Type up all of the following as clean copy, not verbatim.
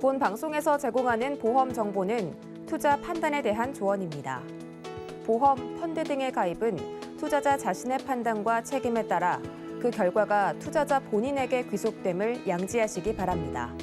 본 방송에서 제공하는 보험 정보는 투자 판단에 대한 조언입니다. 보험, 펀드 등의 가입은 투자자 자신의 판단과 책임에 따라 그 결과가 투자자 본인에게 귀속됨을 양지하시기 바랍니다.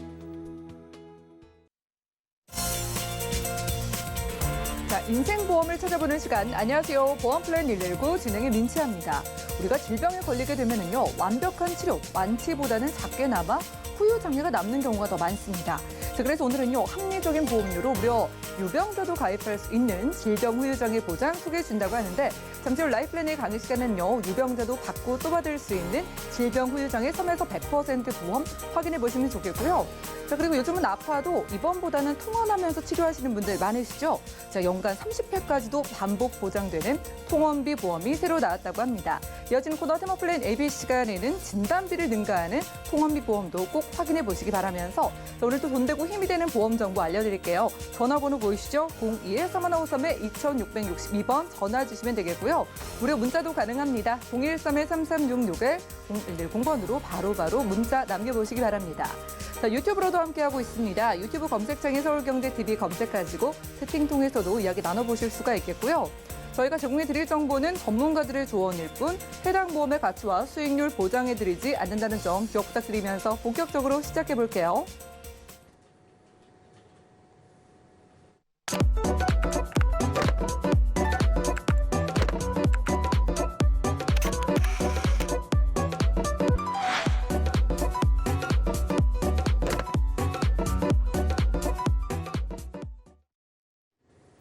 자, 인생보험을 찾아보는 시간. 안녕하세요. 보험플랜 119 진행의 민치아입니다. 우리가 질병에 걸리게 되면요, 완벽한 치료, 완치보다는 작게나마 후유 장애가 남는 경우가 더 많습니다. 자, 그래서 오늘은요, 합리적인 보험료로 무려 유병자도 가입할 수 있는 질병 후유 장애 보장 소개해 준다고 하는데, 잠시 후 라이프플랜의 강의 시간은요, 유병자도 받고 또 받을 수 있는 질병 후유 장애 3에서 100% 보험 확인해 보시면 좋겠고요. 자, 그리고 요즘은 아파도 입원보다는 통원하면서 치료하시는 분들 많으시죠? 자, 연간 30회까지도 반복 보장되는 통원비 보험이 새로 나왔다고 합니다. 이어지는 코너 테마플랜 AB 시간에는 진단비를 능가하는 통원비 보험도 꼭 확인해 보시기 바라면서, 자, 오늘도 돈 되고 힘이 되는 보험 정보 알려드릴게요. 전화번호 보이시죠? 02-3153-2662번 전화 주시면 되겠고요. 무료 문자도 가능합니다. 013-3366을 0110번으로 바로바로 문자 남겨보시기 바랍니다. 자, 유튜브로도 함께하고 있습니다. 유튜브 검색창에 서울경제TV 검색하시고 채팅 통해서도 이야기 나눠보실 수가 있겠고요. 저희가 제공해드릴 정보는 전문가들의 조언일 뿐 해당 보험의 가치와 수익률 보장해드리지 않는다는 점 기억 부탁드리면서 본격적으로 시작해볼게요.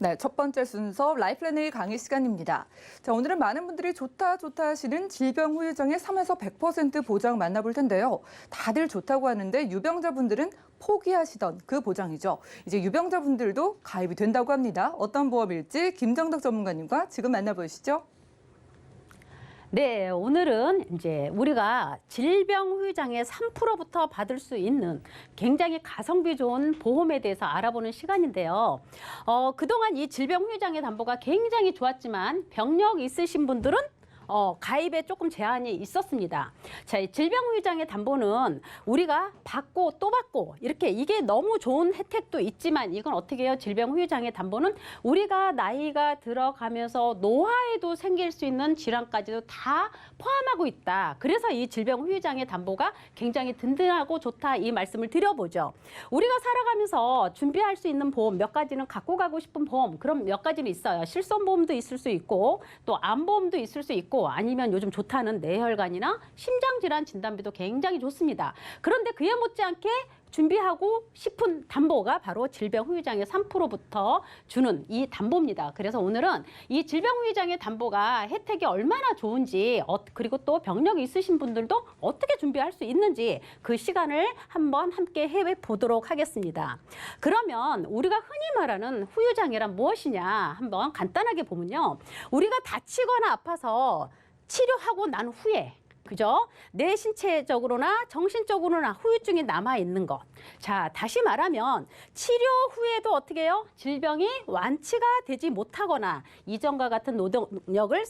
네, 첫 번째 순서 라이프플랜의 강의 시간입니다. 자, 오늘은 많은 분들이 좋다 하시는 질병 후유 장애 3에서 100% 보장 만나볼 텐데요. 다들 좋다고 하는데 유병자분들은 포기하시던 그 보장이죠. 이제 유병자분들도 가입이 된다고 합니다. 어떤 보험일지 김정덕 전문가님과 지금 만나보시죠. 네, 오늘은 이제 우리가 질병 후유 장애 3%부터 받을 수 있는 굉장히 가성비 좋은 보험에 대해서 알아보는 시간인데요. 그동안 이 질병 후유 장애 담보가 굉장히 좋았지만 병력 있으신 분들은 가입에 조금 제한이 있었습니다. 자, 이 질병 후유 장애 담보는 우리가 받고 또 받고 이렇게 이게 너무 좋은 혜택도 있지만 이건 어떻게 해요? 질병 후유 장애 담보는 우리가 나이가 들어가면서 노화에도 생길 수 있는 질환까지도 다 포함하고 있다. 그래서 이 질병 후유 장애 담보가 굉장히 든든하고 좋다 이 말씀을 드려보죠. 우리가 살아가면서 준비할 수 있는 보험 몇 가지는 갖고 가고 싶은 보험 그럼 몇 가지는 있어요. 실손보험도 있을 수 있고 또 암보험도 있을 수 있고 아니면 요즘 좋다는 뇌혈관이나 심장질환 진단비도 굉장히 좋습니다. 그런데 그에 못지않게 준비하고 싶은 담보가 바로 질병 후유 장애 3%부터 주는 이 담보입니다. 그래서 오늘은 이 질병 후유 장애 담보가 혜택이 얼마나 좋은지 그리고 또 병력이 있으신 분들도 어떻게 준비할 수 있는지 그 시간을 한번 함께 해 보도록 하겠습니다. 그러면 우리가 흔히 말하는 후유 장애란 무엇이냐 한번 간단하게 보면요. 우리가 다치거나 아파서 치료하고 난 후에 그죠? 내 신체적으로나 정신적으로나 후유증이 남아있는 것. 자, 다시 말하면 치료 후에도 어떻게 해요? 질병이 완치가 되지 못하거나 이전과 같은 노동력을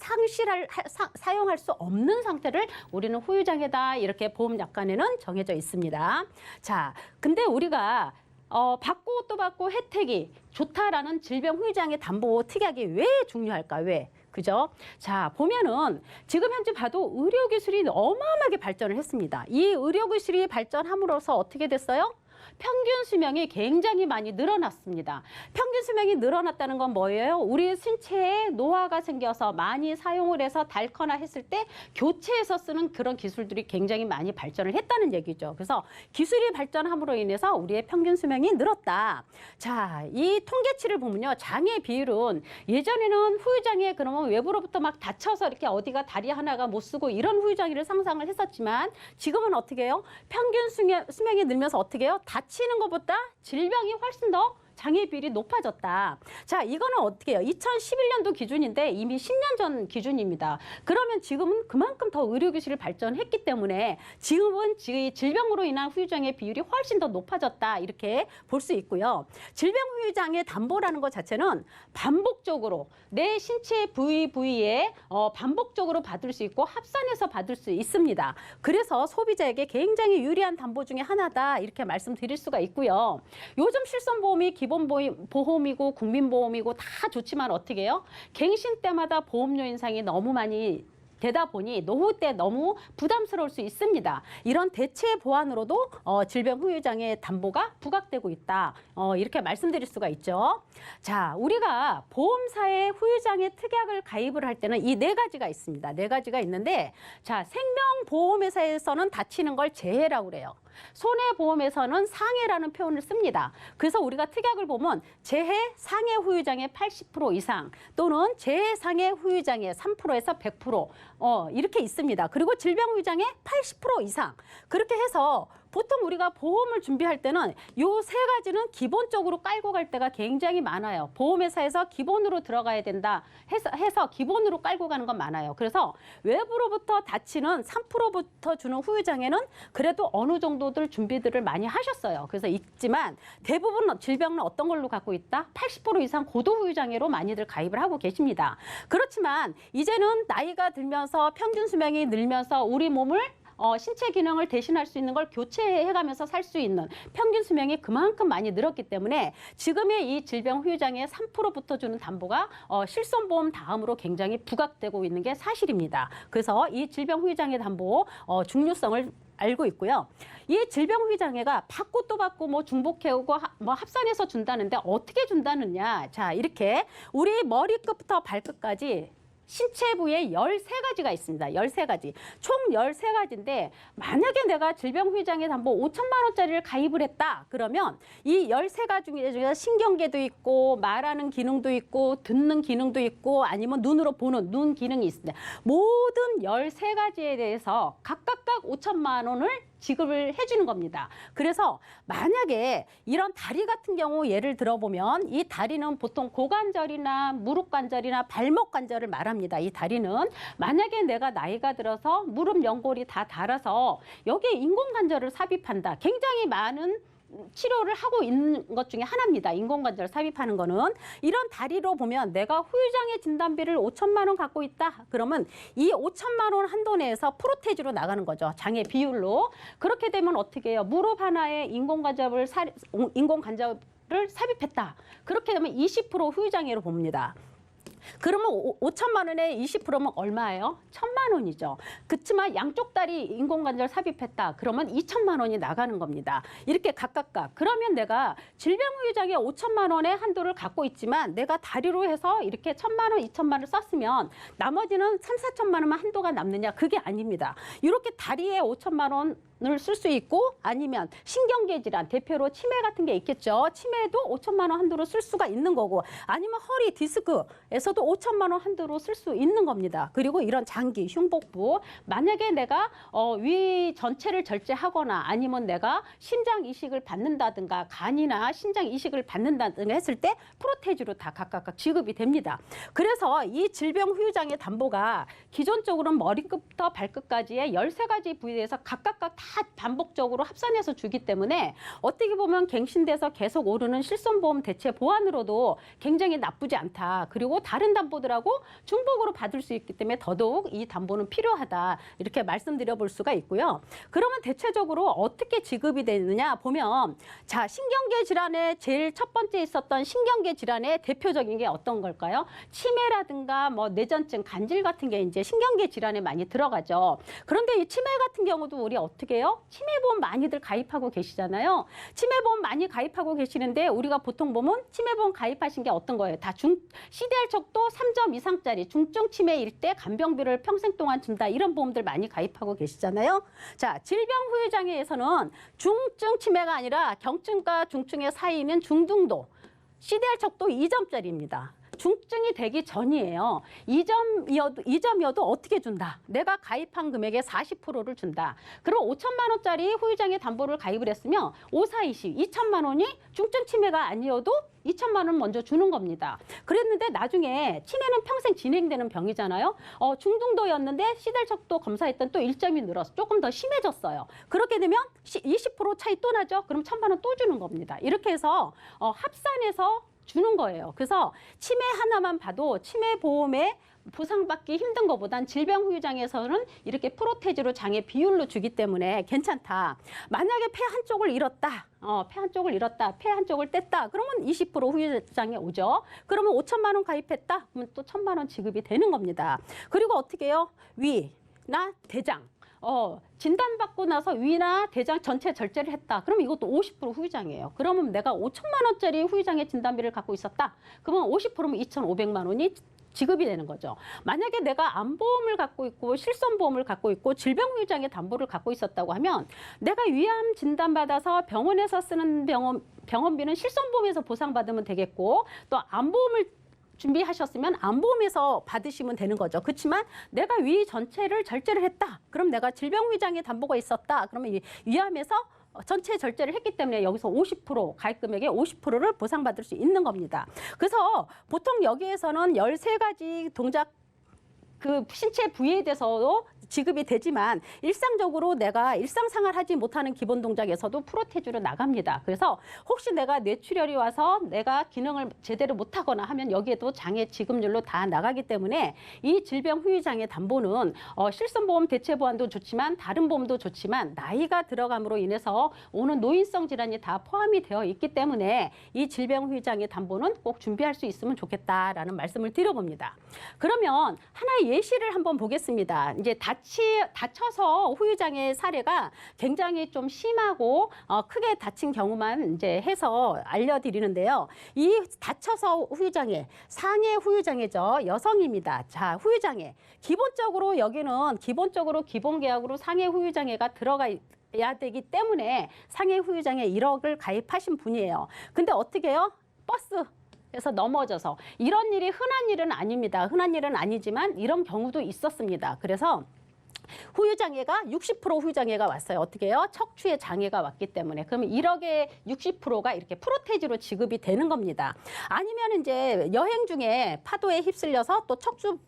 사용할 수 없는 상태를 우리는 후유장애다. 이렇게 보험약관에는 정해져 있습니다. 자, 근데 우리가 받고 또 받고 혜택이 좋다라는 질병 후유장애 담보 특약이 왜 중요할까? 왜? 그죠? 자, 보면은 지금 현재 봐도 의료기술이 어마어마하게 발전을 했습니다. 이 의료기술이 발전함으로써 어떻게 됐어요? 평균 수명이 굉장히 많이 늘어났습니다. 평균 수명이 늘어났다는 건 뭐예요? 우리 신체에 노화가 생겨서 많이 사용을 해서 닳거나 했을 때 교체해서 쓰는 그런 기술들이 굉장히 많이 발전을 했다는 얘기죠. 그래서 기술이 발전함으로 인해서 우리의 평균 수명이 늘었다. 자, 이 통계치를 보면요. 장애 비율은 예전에는 후유장애 그러면 외부로부터 막 다쳐서 이렇게 어디가 다리 하나가 못 쓰고 이런 후유장애를 상상을 했었지만 지금은 어떻게 해요? 평균 수명이 늘면서 어떻게 해요? 다치는 것보다 질병이 훨씬 더 장애 비율이 높아졌다. 자, 이거는 어떻게 해요? 2011년도 기준인데 이미 10년 전 기준입니다. 그러면 지금은 그만큼 더 의료기술이 발전했기 때문에 지금은 질병으로 인한 후유장애 비율이 훨씬 더 높아졌다. 이렇게 볼 수 있고요. 질병 후유장애 담보라는 것 자체는 반복적으로 내 신체 부위에 반복적으로 받을 수 있고 합산해서 받을 수 있습니다. 그래서 소비자에게 굉장히 유리한 담보 중에 하나다. 이렇게 말씀드릴 수가 있고요. 요즘 실손보험이 기본보험이고 국민보험이고 다 좋지만 어떻게 해요? 갱신 때마다 보험료 인상이 너무 많이 되다 보니 노후 때 너무 부담스러울 수 있습니다. 이런 대체 보완으로도 질병 후유장애 담보가 부각되고 있다. 이렇게 말씀드릴 수가 있죠. 자, 우리가 보험사에 후유장애 특약을 가입을 할 때는 이 네 가지가 있습니다. 네 가지가 있는데, 자, 생명보험회사에서는 다치는 걸 재해라고 그래요. 손해보험에서는 상해라는 표현을 씁니다. 그래서 우리가 특약을 보면 재해 상해 후유장애 80% 이상 또는 재해 상해 후유장애 3%에서 100% 이렇게 있습니다. 그리고 질병 후유장애 80% 이상 그렇게 해서 보통 우리가 보험을 준비할 때는 요 세 가지는 기본적으로 깔고 갈 때가 굉장히 많아요. 보험회사에서 기본으로 들어가야 된다 해서 기본으로 깔고 가는 건 많아요. 그래서 외부로부터 다치는 3%부터 주는 후유장애는 그래도 어느 정도들 준비들을 많이 하셨어요. 그래서 있지만 대부분 질병은 어떤 걸로 갖고 있다? 80% 이상 고도 후유장애로 많이들 가입을 하고 계십니다. 그렇지만 이제는 나이가 들면서 평균 수명이 늘면서 우리 몸을 신체 기능을 대신할 수 있는 걸 교체해가면서 살 수 있는 평균 수명이 그만큼 많이 늘었기 때문에 지금의 이 질병 후유장애 3%부터 주는 담보가 실손보험 다음으로 굉장히 부각되고 있는 게 사실입니다. 그래서 이 질병 후유장애 담보 중요성을 알고 있고요. 이 질병 후유장애가 받고 또 받고 뭐 중복해오고 뭐 합산해서 준다는데 어떻게 준다느냐. 자, 이렇게 우리 머리끝부터 발끝까지 신체 부위에 13가지가 있습니다. 13가지. 총 13가지인데 만약에 내가 질병 후유장애 담보 5천만 원짜리를 가입을 했다. 그러면 이 13가지 중에 신경계도 있고 말하는 기능도 있고 듣는 기능도 있고 아니면 눈으로 보는 눈 기능이 있습니다. 모든 13가지에 대해서 각각 5천만 원을 지급을 해주는 겁니다. 그래서 만약에 이런 다리 같은 경우 예를 들어보면 이 다리는 보통 고관절이나 무릎 관절이나 발목 관절을 말합니다. 이 다리는 만약에 내가 나이가 들어서 무릎 연골이 다 닳아서 여기에 인공관절을 삽입한다. 굉장히 많은 치료를 하고 있는 것 중에 하나입니다. 인공관절 삽입하는 거는. 이런 다리로 보면 내가 후유장애 진단비를 5천만 원 갖고 있다. 그러면 이 5천만 원 한도 내에서 프로테즈로 나가는 거죠. 장애 비율로. 그렇게 되면 어떻게 해요? 무릎 하나에 인공관절을 삽입했다. 그렇게 되면 20% 후유장애로 봅니다. 그러면 5천만 원에 20%면 얼마예요? 1,000만 원이죠. 그렇지만 양쪽 다리 인공관절 삽입했다. 그러면 2천만 원이 나가는 겁니다. 이렇게 각각. 그러면 내가 질병 후유장애 5천만 원의 한도를 갖고 있지만 내가 다리로 해서 이렇게 1,000만 원, 2천만 원 썼으면 나머지는 3, 4천만 원만 한도가 남느냐? 그게 아닙니다. 이렇게 다리에 5천만 원을 쓸 수 있고 아니면 신경계 질환, 대표로 치매 같은 게 있겠죠. 치매도 5천만 원 한도로 쓸 수가 있는 거고 아니면 허리 디스크에서도 5천만 원 한도로 쓸 수 있는 겁니다. 그리고 이런 장기, 흉복부 만약에 내가 위 전체를 절제하거나 아니면 내가 심장 이식을 받는다든가 간이나 심장 이식을 받는다든가 했을 때 프로테즈로 다 각각 지급이 됩니다. 그래서 이 질병 후유장애 담보가 기존적으로는 머리끝부터 발끝까지의 13가지 부위에서 각각 다 반복적으로 합산해서 주기 때문에 어떻게 보면 갱신돼서 계속 오르는 실손보험 대체 보완으로도 굉장히 나쁘지 않다. 그리고 다른 담보들하고 중복으로 받을 수 있기 때문에 더더욱 이 담보는 필요하다. 이렇게 말씀드려 볼 수가 있고요. 그러면 대체적으로 어떻게 지급이 되느냐 보면 자, 신경계 질환에 제일 첫 번째 있었던 신경계 질환의 대표적인 게 어떤 걸까요? 치매라든가 뭐 뇌전증, 간질 같은 게 이제 신경계 질환에 많이 들어가죠. 그런데 이 치매 같은 경우도 우리 어떻게 해요? 치매보험 많이들 가입하고 계시잖아요. 치매보험 많이 가입하고 계시는데 우리가 보통 보면 치매보험 가입하신 게 어떤 거예요? 다 CDR 척도 3점 이상짜리 중증 치매일 때 간병비를 평생 동안 준다. 이런 보험들 많이 가입하고 계시잖아요. 자, 질병 후유장애에서는 중증 치매가 아니라 경증과 중증의 사이에 있는 중등도 CDR 척도 2점짜리입니다. 중증이 되기 전이에요. 2점이어도 어떻게 준다? 내가 가입한 금액의 40%를 준다. 그럼 5천만 원짜리 후유장애 담보를 가입을 했으면 5, 4, 20, 2천만 원이 중증 치매가 아니어도 2천만 원 먼저 주는 겁니다. 그랬는데 나중에 치매는 평생 진행되는 병이잖아요. 중등도였는데 시달척도 검사했던 또 1점이 늘어서 조금 더 심해졌어요. 그렇게 되면 20% 차이 또 나죠. 그럼 1,000만 원 또 주는 겁니다. 이렇게 해서 합산해서 주는 거예요. 그래서 치매 하나만 봐도 치매 보험에 보상받기 힘든 것보단 질병 후유장애에서는 이렇게 프로테즈로 장애 비율로 주기 때문에 괜찮다. 만약에 폐 한쪽을 잃었다. 폐 한쪽을 잃었다. 폐 한쪽을 뗐다. 그러면 20% 후유장애 오죠. 그러면 5천만 원 가입했다. 그러면 또 1,000만 원 지급이 되는 겁니다. 그리고 어떻게 해요? 위나 대장. 진단받고 나서 위나 대장 전체 절제를 했다. 그럼 이것도 50% 후유장애예요. 그러면 내가 5천만 원짜리 후유장애 진단비를 갖고 있었다. 그러면 50%면 2,500만 원이 지급이 되는 거죠. 만약에 내가 암보험을 갖고 있고 실손보험을 갖고 있고 질병후유장애 담보를 갖고 있었다고 하면 내가 위암 진단받아서 병원에서 쓰는 병원비는 실손보험에서 보상받으면 되겠고 또 암보험을 준비하셨으면 암보험에서 받으시면 되는 거죠. 그렇지만 내가 위 전체를 절제를 했다. 그럼 내가 질병후유장애 담보가 있었다. 그러면 위암에서 전체 절제를 했기 때문에 여기서 50% 가입 금액의 50%를 보상받을 수 있는 겁니다. 그래서 보통 여기에서는 13가지 동작 그 신체 부위에 대해서도 지급이 되지만 일상적으로 내가 일상생활 하지 못하는 기본 동작에서도 프로테즈로 나갑니다. 그래서 혹시 내가 뇌출혈이 와서 내가 기능을 제대로 못하거나 하면 여기에도 장애 지급률로 다 나가기 때문에 이 질병 후유장애 담보는 실손보험 대체 보완도 좋지만 다른 보험도 좋지만 나이가 들어감으로 인해서 오는 노인성 질환이 다 포함이 되어 있기 때문에 이 질병 후유장애 담보는 꼭 준비할 수 있으면 좋겠다라는 말씀을 드려봅니다. 그러면 하나의 예시를 한번 보겠습니다. 이제 다쳐서 후유장애 사례가 굉장히 좀 심하고 크게 다친 경우만 이제 해서 알려드리는데요. 이 다쳐서 후유장애, 상해 후유장애죠. 여성입니다. 자, 후유장애. 기본적으로 여기는 기본적으로 기본계약으로 상해 후유장애가 들어가야 되기 때문에 상해 후유장애 1억을 가입하신 분이에요. 근데 어떻게 해요? 버스에서 넘어져서 이런 일이 흔한 일은 아닙니다. 흔한 일은 아니지만 이런 경우도 있었습니다. 그래서 후유장애가 60% 후유장애가 왔어요. 어떻게 해요? 척추에 장애가 왔기 때문에. 그러면 1억의 60%가 이렇게 프로테즈로 지급이 되는 겁니다. 아니면 이제 여행 중에 파도에 휩쓸려서 또 척추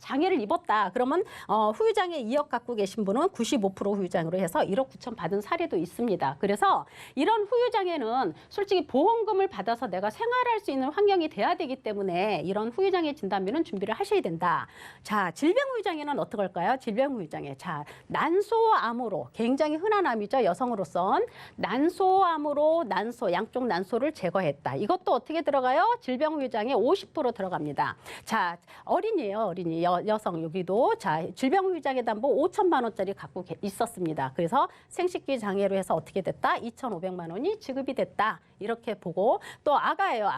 장애를 입었다. 그러면 후유장애 2억 갖고 계신 분은 95% 후유장애로 해서 1억 9천 받은 사례도 있습니다. 그래서 이런 후유장애는 솔직히 보험금을 받아서 내가 생활할 수 있는 환경이 돼야 되기 때문에 이런 후유장애 진단비는 준비를 하셔야 된다. 자, 질병 후유장애는 어떻게 할까요? 질병 후유장애. 자, 난소암으로 굉장히 흔한 암이죠. 여성으로선 난소암으로 양쪽 난소를 제거했다. 이것도 어떻게 들어가요? 질병 후유장애 50% 들어갑니다. 자, 어린이에요. 여성 여기도 자 질병 후유장애 담보 5천만 원짜리 갖고 있었습니다. 그래서 생식기 장애로 해서 어떻게 됐다? 2,500만 원이 지급이 됐다. 이렇게 보고 또 아가예요.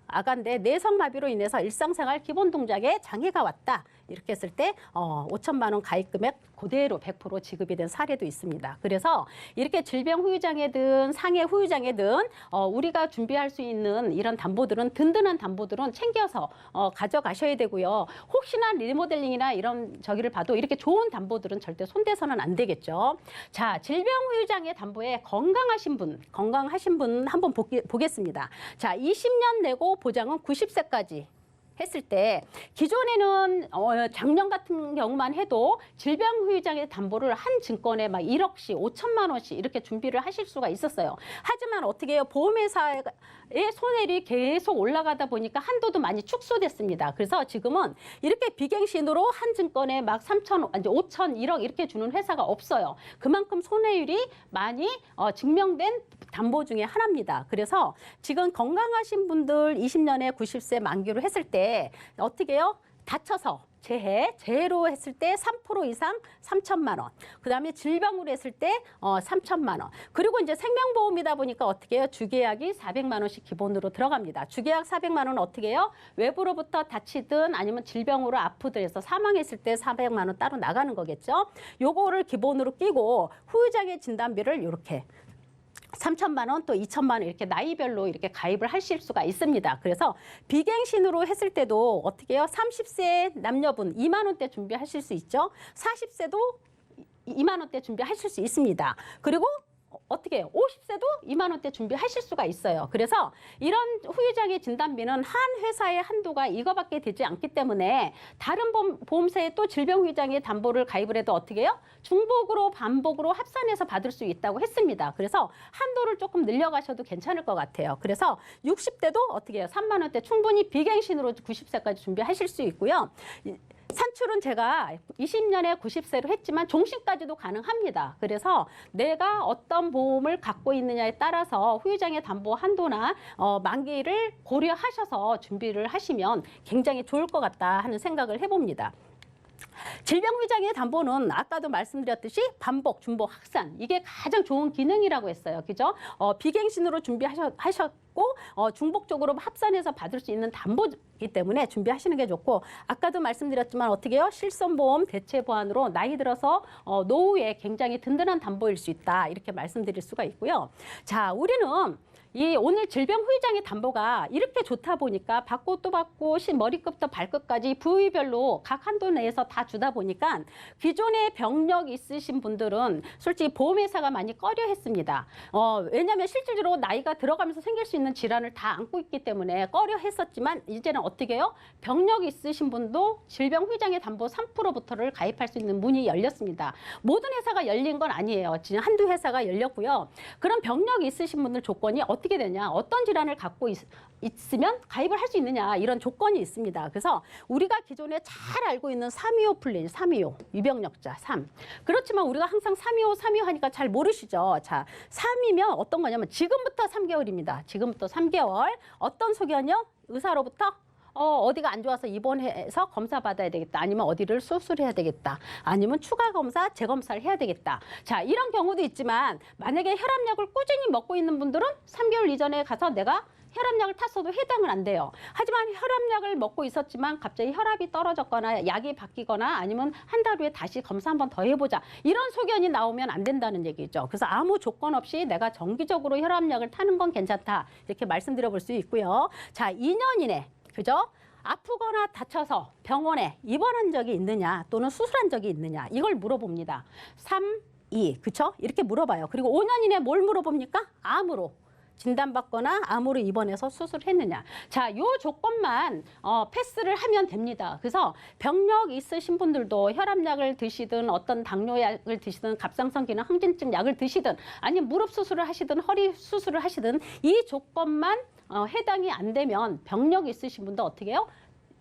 아가인데 내성마비로 인해서 일상생활 기본 동작에 장애가 왔다. 이렇게 했을 때 5천만 원 가입 금액 그대로 100% 지급이 된 사례도 있습니다. 그래서 이렇게 질병 후유장애든 상해 후유장애든 우리가 준비할 수 있는 이런 담보들은 든든한 담보들은 챙겨서 가져가셔야 되고요. 혹시나 리모델링이나 이런 저기를 봐도 이렇게 좋은 담보들은 절대 손대서는 안 되겠죠. 자, 질병 후유장애 담보에 건강하신 분 한번 보겠습니다. 자, 20년 내고 보장은 90세까지 했을 때 기존에는 작년 같은 경우만 해도 질병 후유장애 담보를 한 증권에 막 1억씩 5천만 원씩 이렇게 준비를 하실 수가 있었어요. 하지만 어떻게 해요? 보험회사의 손해율이 계속 올라가다 보니까 한도도 많이 축소됐습니다. 그래서 지금은 이렇게 비갱신으로 한 증권에 막 3천, 5천, 1억 이렇게 주는 회사가 없어요. 그만큼 손해율이 많이 증명된 담보 중에 하나입니다. 그래서 지금 건강하신 분들 20년에 90세 만기로 했을 때 어떻게 해요? 다쳐서 재해로 했을 때 3% 이상 3천만 원. 그다음에 질병으로 했을 때 3천만 원. 그리고 이제 생명보험이다 보니까 어떻게 해요? 주계약이 400만 원씩 기본으로 들어갑니다. 주계약 400만 원은 어떻게 해요? 외부로부터 다치든 아니면 질병으로 아프든 해서 사망했을 때 400만 원 따로 나가는 거겠죠. 요거를 기본으로 끼고 후유장애 진단비를 이렇게 3천만 원 또 2천만 원 이렇게 나이별로 이렇게 가입을 하실 수가 있습니다. 그래서 비갱신으로 했을 때도 어떻게 해요? 30세 남녀분 2만 원대 준비하실 수 있죠. 40세도 2만 원대 준비하실 수 있습니다. 그리고 어떻게 해요? 50세도 2만 원대 준비하실 수가 있어요. 그래서 이런 후유장애 진단비는 한 회사의 한도가 이거밖에 되지 않기 때문에 다른 보험사에 또 질병후유장애 담보를 가입을 해도 어떻게 해요? 중복으로 반복으로 합산해서 받을 수 있다고 했습니다. 그래서 한도를 조금 늘려가셔도 괜찮을 것 같아요. 그래서 60대도 어떻게 해요? 3만 원대 충분히 비갱신으로 90세까지 준비하실 수 있고요. 산출은 제가 20년에 90세로 했지만 종신까지도 가능합니다. 그래서 내가 어떤 보험을 갖고 있느냐에 따라서 후유장애 담보 한도나 만기를 고려하셔서 준비를 하시면 굉장히 좋을 것 같다 하는 생각을 해봅니다. 질병후유장애 담보는 아까도 말씀드렸듯이 반복, 중복, 확산 이게 가장 좋은 기능이라고 했어요. 그죠? 비갱신으로 준비하셨고 중복적으로 합산해서 받을 수 있는 담보이기 때문에 준비하시는 게 좋고 아까도 말씀드렸지만 어떻게 해요? 실손보험 대체 보완으로 나이 들어서 노후에 굉장히 든든한 담보일 수 있다. 이렇게 말씀드릴 수가 있고요. 자, 우리는 이 오늘 질병후유장애 담보가 이렇게 좋다 보니까 받고 또 받고 머리끝부터 발끝까지 부위별로 각 한도 내에서 다 주다 보니까 기존에 병력 있으신 분들은 솔직히 보험회사가 많이 꺼려했습니다. 왜냐하면 실질적으로 나이가 들어가면서 생길 수 있는 질환을 다 안고 있기 때문에 꺼려했었지만 이제는 어떻게 해요? 병력 있으신 분도 질병후유장애 담보 3%부터를 가입할 수 있는 문이 열렸습니다. 모든 회사가 열린 건 아니에요. 지금 한두 회사가 열렸고요. 그럼 병력 있으신 분들 조건이 어떻게 되냐? 어떤 질환을 갖고 있으면 가입을 할 수 있느냐? 이런 조건이 있습니다. 그래서 우리가 기존에 잘 알고 있는 325 플랜, 325, 유병력자 3. 그렇지만 우리가 항상 325 하니까 잘 모르시죠? 자, 3이면 어떤 거냐면 지금부터 3개월입니다. 지금부터 3개월. 어떤 소견이요? 의사로부터 어디가 안 좋아서 입원해서 검사 받아야 되겠다. 아니면 어디를 수술해야 되겠다. 아니면 추가 검사, 재검사를 해야 되겠다. 자, 이런 경우도 있지만 만약에 혈압약을 꾸준히 먹고 있는 분들은 3개월 이전에 가서 내가 혈압약을 탔어도 해당은 안 돼요. 하지만 혈압약을 먹고 있었지만 갑자기 혈압이 떨어졌거나 약이 바뀌거나 아니면 한 달 후에 다시 검사 한번 더 해보자. 이런 소견이 나오면 안 된다는 얘기죠. 그래서 아무 조건 없이 내가 정기적으로 혈압약을 타는 건 괜찮다. 이렇게 말씀드려 볼 수 있고요. 자, 2년 이내. 그죠? 아프거나 다쳐서 병원에 입원한 적이 있느냐 또는 수술한 적이 있느냐 이걸 물어봅니다. 3, 2, 그쵸? 이렇게 물어봐요. 그리고 5년 이내 뭘 물어봅니까? 암으로 진단받거나 암으로 입원해서 수술했느냐. 자, 요 조건만 패스를 하면 됩니다. 그래서 병력 있으신 분들도 혈압약을 드시든 어떤 당뇨약을 드시든 갑상선 기능 항진증 약을 드시든 아니면 무릎 수술을 하시든 허리 수술을 하시든 이 조건만 해당이 안 되면 병력 있으신 분도 어떻게 해요?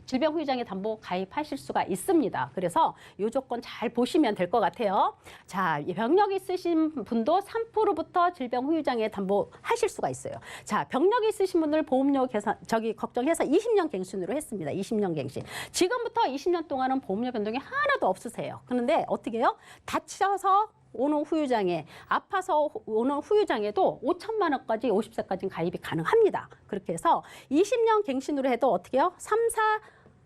질병후유장애 담보 가입하실 수가 있습니다. 그래서 이 조건 잘 보시면 될 것 같아요. 자, 병력 있으신 분도 3%부터 질병후유장애 담보 하실 수가 있어요. 자, 병력 있으신 분들 보험료 계산 걱정해서 20년 갱신으로 했습니다. 20년 갱신. 지금부터 20년 동안은 보험료 변동이 하나도 없으세요. 그런데 어떻게 해요? 다쳐서 오는 후유장애, 아파서 오는 후유장애도 5천만 원까지 50세까지 가입이 가능합니다. 그렇게 해서 20년 갱신으로 해도 어떻게 해요? 3,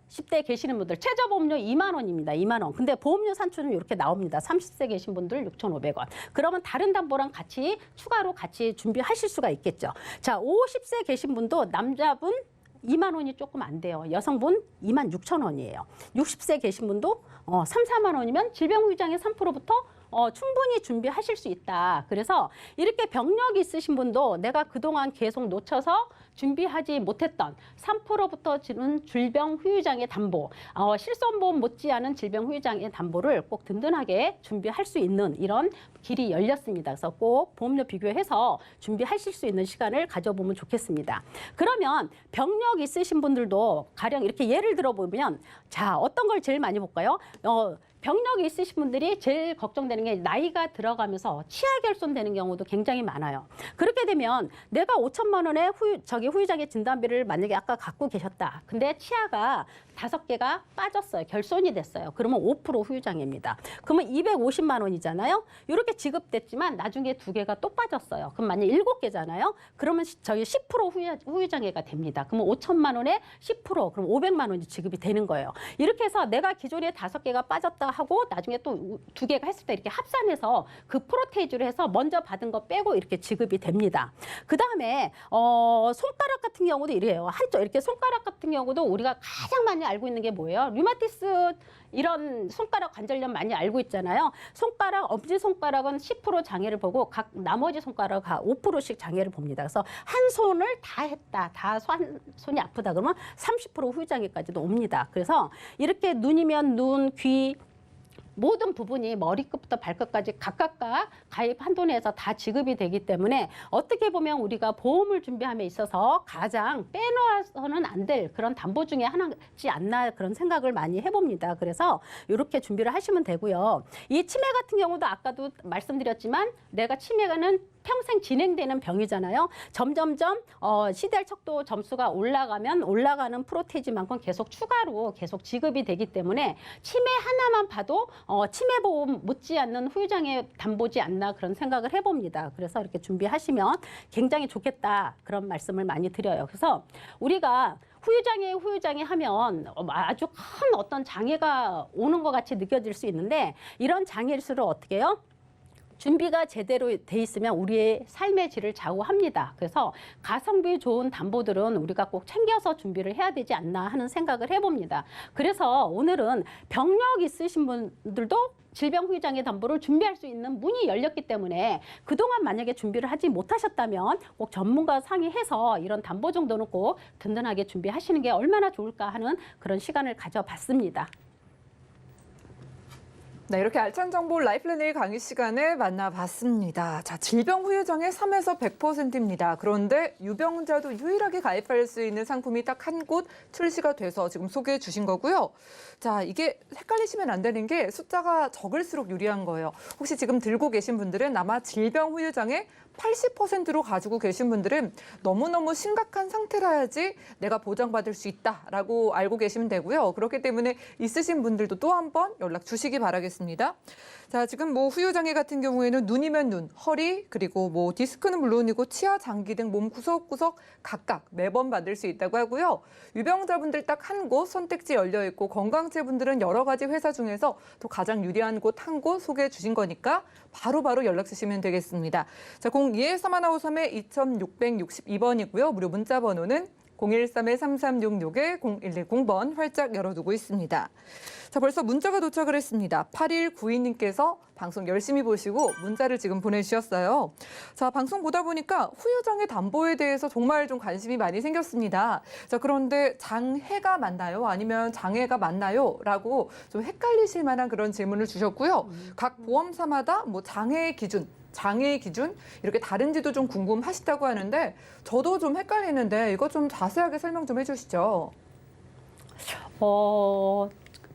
40대 계시는 분들 최저보험료 2만 원입니다. 2만 원. 근데 보험료 산출은 이렇게 나옵니다. 30세 계신 분들 6,500원. 그러면 다른 담보랑 같이 추가로 같이 준비하실 수가 있겠죠. 자, 50세 계신 분도 남자분 2만 원이 조금 안 돼요. 여성분 2만 6천 원이에요. 60세 계신 분도 3, 4만 원이면 질병후유장애 3%부터 충분히 준비하실 수 있다. 그래서 이렇게 병력이 있으신 분도 내가 그동안 계속 놓쳐서 준비하지 못했던 3%부터 주는 질병후유장애 담보, 실손보험 못지않은 질병후유장애 담보를 꼭 든든하게 준비할 수 있는 이런 길이 열렸습니다. 그래서 꼭 보험료 비교해서 준비하실 수 있는 시간을 가져보면 좋겠습니다. 그러면 병력 있으신 분들도 가령 이렇게 예를 들어보면 자, 어떤 걸 제일 많이 볼까요? 병력이 있으신 분들이 제일 걱정되는 게 나이가 들어가면서 치아 결손되는 경우도 굉장히 많아요. 그렇게 되면 내가 5천만 원의 후유장애 진단비를 만약에 아까 갖고 계셨다. 근데 치아가 5개가 빠졌어요. 결손이 됐어요. 그러면 5% 후유장애입니다. 그러면 250만 원이잖아요. 이렇게 지급됐지만 나중에 2개가 또 빠졌어요. 그럼 만약 7개잖아요. 그러면 저희 10% 후유장애가 됩니다. 그러면 5천만 원에 10% 그럼 500만 원이 지급이 되는 거예요. 이렇게 해서 내가 기존에 5개가 빠졌다 하고 나중에 또 두 개가 했을 때 이렇게 합산해서 그 프로테이즈로 해서 먼저 받은 거 빼고 이렇게 지급이 됩니다. 그다음에 손가락 같은 경우도 이래요. 한쪽 이렇게 손가락 같은 경우도 우리가 가장 많이 알고 있는 게 뭐예요? 류마티스 이런 손가락 관절염 많이 알고 있잖아요. 손가락, 엄지손가락은 10% 장애를 보고 각 나머지 손가락 5%씩 장애를 봅니다. 그래서 한 손을 다 했다, 한 손이 아프다 그러면 30% 후유장애까지도 옵니다. 그래서 이렇게 눈이면 눈, 귀, 모든 부분이 머리끝부터 발끝까지 각각 가입 한도 내에서 다 지급이 되기 때문에 어떻게 보면 우리가 보험을 준비함에 있어서 가장 빼놓아서는 안 될 그런 담보 중에 하나지 않나 그런 생각을 많이 해봅니다. 그래서 이렇게 준비를 하시면 되고요. 이 치매 같은 경우도 아까도 말씀드렸지만 내가 치매가는 평생 진행되는 병이잖아요. 점점점 CDR 척도 점수가 올라가면 올라가는 프로테이지만큼 계속 추가로 계속 지급이 되기 때문에 치매 하나만 봐도 치매 보험 못지않는 후유장애 담보지 않나 그런 생각을 해봅니다. 그래서 이렇게 준비하시면 굉장히 좋겠다 그런 말씀을 많이 드려요. 그래서 우리가 후유장애 하면 아주 큰 어떤 장애가 오는 것 같이 느껴질 수 있는데 이런 장애일수록 어떻게 해요? 준비가 제대로 돼 있으면 우리의 삶의 질을 좌우합니다. 그래서 가성비 좋은 담보들은 우리가 꼭 챙겨서 준비를 해야 되지 않나 하는 생각을 해봅니다. 그래서 오늘은 병력 있으신 분들도 질병 후유장애 담보를 준비할 수 있는 문이 열렸기 때문에 그동안 만약에 준비를 하지 못하셨다면 꼭 전문가 상의해서 이런 담보 정도는 꼭 든든하게 준비하시는 게 얼마나 좋을까 하는 그런 시간을 가져봤습니다. 네, 이렇게 알찬 정보 라이플랜1 강의 시간에 만나봤습니다. 자, 질병 후유장애 3에서 100%입니다. 그런데 유병자도 유일하게 가입할 수 있는 상품이 딱 한 곳 출시가 돼서 지금 소개해 주신 거고요. 자, 이게 헷갈리시면 안 되는 게 숫자가 적을수록 유리한 거예요. 혹시 지금 들고 계신 분들은 아마 질병 후유장애 80%로 가지고 계신 분들은 너무너무 심각한 상태라야지 내가 보장받을 수 있다라고 알고 계시면 되고요. 그렇기 때문에 있으신 분들도 또 한 번 연락 주시기 바라겠습니다. 자, 지금 뭐 후유장애 같은 경우에는 눈이면 눈, 허리, 그리고 뭐 디스크는 물론이고 치아, 장기 등 몸 구석구석 각각 매번 받을 수 있다고 하고요. 유병자분들 딱 한 곳 선택지 열려 있고 건강체분들은 여러 가지 회사 중에서 또 가장 유리한 곳 한 곳 소개해 주신 거니까 바로바로 연락 주시면 되겠습니다. 자, 02-131-2662번이고요. 무료 문자 번호는 013-3366-0110번 활짝 열어두고 있습니다. 자, 벌써 문자가 도착을 했습니다. 8192님께서 방송 열심히 보시고 문자를 지금 보내주셨어요. 자, 방송 보다 보니까 후유장애 담보에 대해서 정말 좀 관심이 많이 생겼습니다. 자, 그런데 장해가 맞나요? 아니면 장애가 맞나요? 라고 좀 헷갈리실 만한 그런 질문을 주셨고요. 각 보험사마다 뭐 장애의 기준, 이렇게 다른지도 좀 궁금하시다고 하는데 저도 좀 헷갈리는데 이거 좀 자세하게 설명 좀 해주시죠.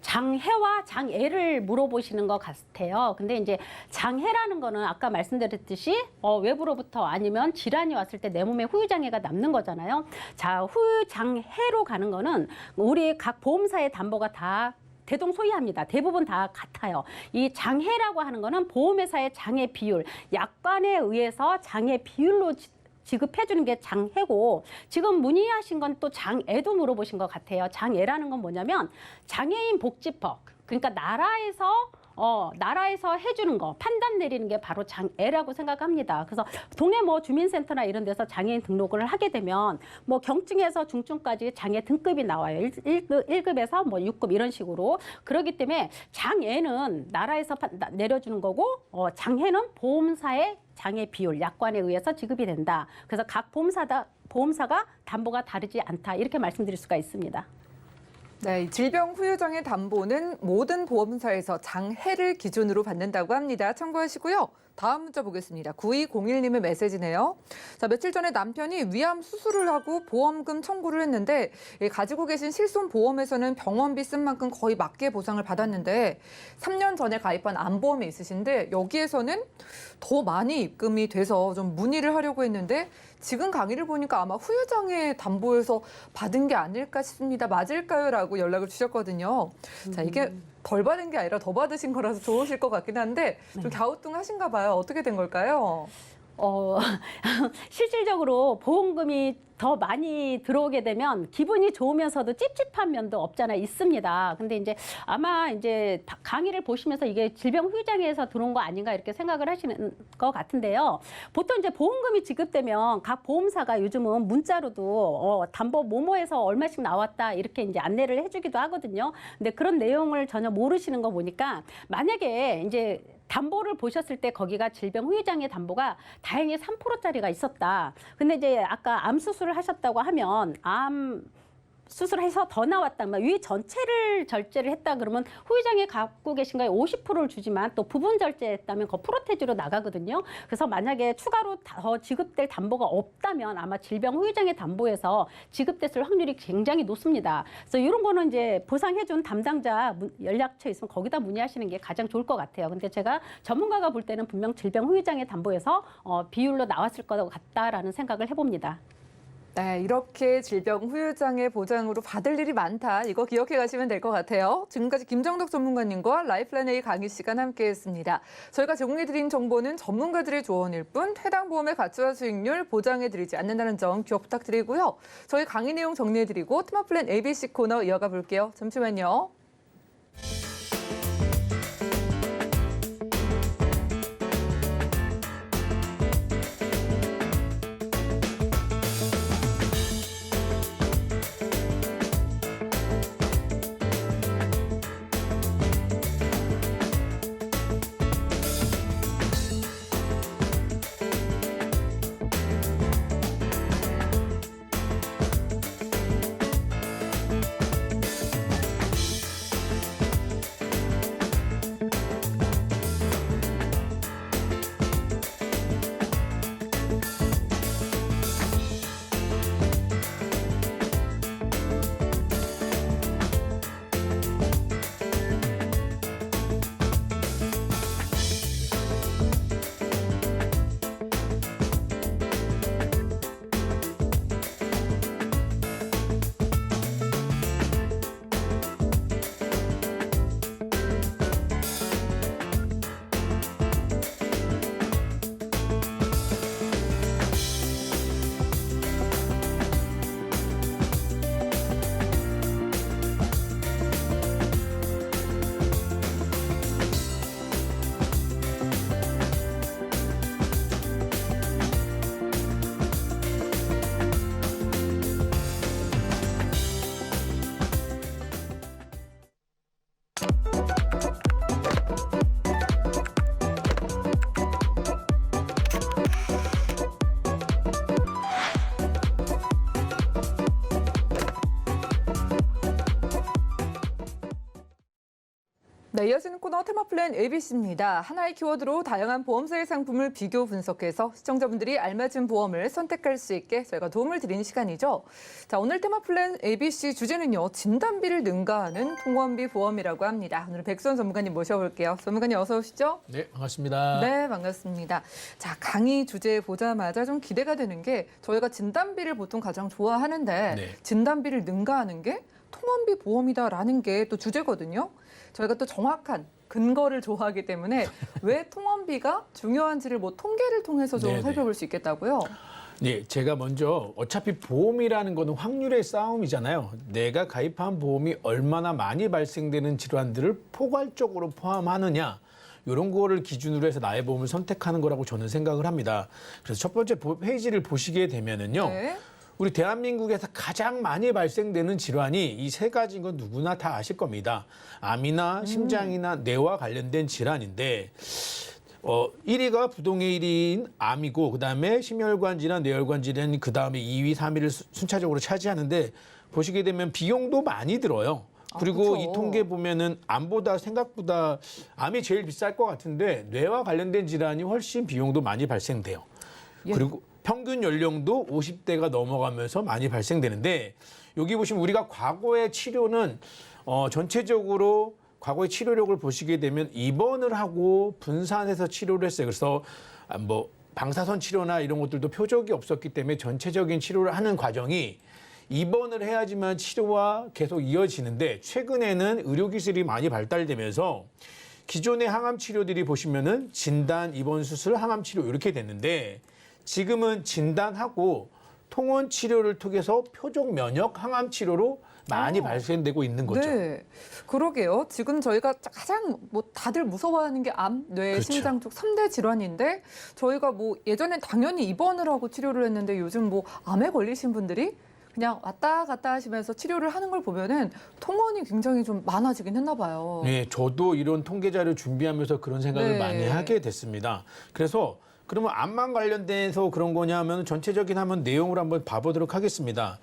장해와 장애를 물어보시는 것 같아요. 근데 이제 장해라는 거는 아까 말씀드렸듯이 외부로부터 아니면 질환이 왔을 때 내 몸에 후유장애가 남는 거잖아요. 자, 후유장해로 가는 거는 우리 각 보험사의 담보가 다 대동소이합니다. 대부분 다 같아요. 이 장해라고 하는 거는 보험회사의 장해 비율, 약관에 의해서 장해 비율로 지급해 주는 게 장해고 지금 문의하신 건 또 장애도 물어보신 것 같아요. 장애라는 건 뭐냐면 장애인 복지법, 그러니까 나라에서 해주는 거, 판단 내리는 게 바로 장애라고 생각합니다. 그래서 동네 뭐 주민센터나 이런 데서 장애인 등록을 하게 되면 뭐 경증에서 중증까지 장애 등급이 나와요. 1급에서 뭐 6급 이런 식으로. 그렇기 때문에 장애는 나라에서 내려주는 거고 장애는 보험사의 장애 비율, 약관에 의해서 지급이 된다. 그래서 각 보험사가 담보가 다르지 않다. 이렇게 말씀드릴 수가 있습니다. 네, 질병 후유장애 담보는 모든 보험사에서 장해를 기준으로 받는다고 합니다. 참고하시고요. 다음 문자 보겠습니다. 9201님의 메시지네요. 자, 며칠 전에 남편이 위암 수술을 하고 보험금 청구를 했는데 가지고 계신 실손보험에서는 병원비 쓴 만큼 거의 맞게 보상을 받았는데 3년 전에 가입한 암보험이 있으신데 여기에서는 더 많이 입금이 돼서 좀 문의를 하려고 했는데 지금 강의를 보니까 아마 후유장애 담보에서 받은 게 아닐까 싶습니다. 맞을까요? 라고 연락을 주셨거든요. 자, 이게 덜 받은 게 아니라 더 받으신 거라서 좋으실 것 같긴 한데 좀 갸우뚱하신가 봐요. 어떻게 된 걸까요? 실질적으로 보험금이 더 많이 들어오게 되면 기분이 좋으면서도 찝찝한 면도 없잖아 있습니다. 근데 이제 아마 이제 강의를 보시면서 이게 질병후유장에서 들어온 거 아닌가 이렇게 생각을 하시는 것 같은데요. 보통 이제 보험금이 지급되면 각 보험사가 요즘은 문자로도 담보 뭐뭐에서 얼마씩 나왔다 이렇게 이제 안내를 해주기도 하거든요. 근데 그런 내용을 전혀 모르시는 거 보니까 만약에 이제 담보를 보셨을 때 거기가 질병후유장의 담보가 다행히 3%짜리가 있었다. 근데 이제 아까 암 수술을 하셨다고 하면 암 수술해서 더 나왔다. 위 전체를 절제를 했다 그러면 후유장에 갖고 계신 거에 50%를 주지만 또 부분 절제했다면 그 프로테지로 나가거든요. 그래서 만약에 추가로 더 지급될 담보가 없다면 아마 질병 후유장의 담보에서 지급됐을 확률이 굉장히 높습니다. 그래서 이런 거는 이제 보상해준 담당자 연락처 있으면 거기다 문의하시는 게 가장 좋을 것 같아요. 근데 제가 전문가가 볼 때는 분명 질병 후유장의 담보에서 비율로 나왔을 것 같다라는 생각을 해봅니다. 네, 이렇게 질병 후유장의 보장으로 받을 일이 많다. 이거 기억해 가시면 될 것 같아요. 지금까지 김정덕 전문가님과 라이플랜 A 강의 시간 함께했습니다. 저희가 제공해드린 정보는 전문가들의 조언일 뿐 해당 보험의 가치와 수익률 보장해드리지 않는다는 점 기억 부탁드리고요. 저희 강의 내용 정리해드리고 테마플랜 ABC 코너 이어가 볼게요. 잠시만요. 네, 이어지는 코너 테마플랜 ABC입니다. 하나의 키워드로 다양한 보험사의 상품을 비교 분석해서 시청자분들이 알맞은 보험을 선택할 수 있게 저희가 도움을 드리는 시간이죠. 자, 오늘 테마플랜 ABC 주제는요. 진단비를 능가하는 통원비 보험이라고 합니다. 오늘 백수원 전문가님 모셔볼게요. 전문가님 어서 오시죠. 네, 반갑습니다. 네, 반갑습니다. 자, 강의 주제 보자마자 좀 기대가 되는 게 저희가 진단비를 보통 가장 좋아하는데 네. 진단비를 능가하는 게 통원비 보험이다라는 게 또 주제거든요. 저희가 또 정확한 근거를 좋아하기 때문에 왜 통원비가 중요한지를 뭐 통계를 통해서 좀 네네. 살펴볼 수 있겠다고요. 네, 제가 먼저 어차피 보험이라는 거는 확률의 싸움이잖아요. 내가 가입한 보험이 얼마나 많이 발생되는 질환들을 포괄적으로 포함하느냐. 이런 거를 기준으로 해서 나의 보험을 선택하는 거라고 저는 생각을 합니다. 그래서 첫 번째 페이지를 보시게 되면은요. 네. 우리 대한민국에서 가장 많이 발생되는 질환이 이 세 가지인 건 누구나 다 아실 겁니다. 암이나 심장이나 뇌와 관련된 질환인데 1위가 부동의 1위인 암이고 그다음에 심혈관 질환, 뇌혈관 질환이 그다음에 2위, 3위를 순차적으로 차지하는데 보시게 되면 비용도 많이 들어요. 그리고 그렇죠. 이 통계 보면은 암보다 생각보다 암이 제일 비쌀 것 같은데 뇌와 관련된 질환이 훨씬 비용도 많이 발생돼요. 예. 그리고 평균 연령도 50대가 넘어가면서 많이 발생되는데 여기 보시면 우리가 과거의 치료는 전체적으로 과거의 치료력을 보시게 되면 입원을 하고 분산해서 치료를 했어요. 그래서 뭐 방사선 치료나 이런 것들도 표적이 없었기 때문에 전체적인 치료를 하는 과정이 입원을 해야지만 치료가 계속 이어지는데 최근에는 의료기술이 많이 발달되면서 기존의 항암 치료들이 보시면은 진단, 입원, 수술, 항암 치료 이렇게 됐는데 지금은 진단하고 통원 치료를 통해서 표적 면역 항암 치료로 많이 발생되고 있는 거죠. 네, 그러게요. 지금 저희가 가장 뭐 다들 무서워하는 게 암, 뇌, 그렇죠. 심장 쪽 3대 질환인데 저희가 뭐 예전엔 당연히 입원을 하고 치료를 했는데 요즘 뭐 암에 걸리신 분들이 그냥 왔다 갔다 하시면서 치료를 하는 걸 보면은 통원이 굉장히 좀 많아지긴 했나 봐요. 네, 저도 이런 통계 자료 준비하면서 그런 생각을 네. 많이 하게 됐습니다. 그래서 그러면 암만 관련돼서 그런 거냐 하면 전체적인 한번 내용을 한번 봐보도록 하겠습니다.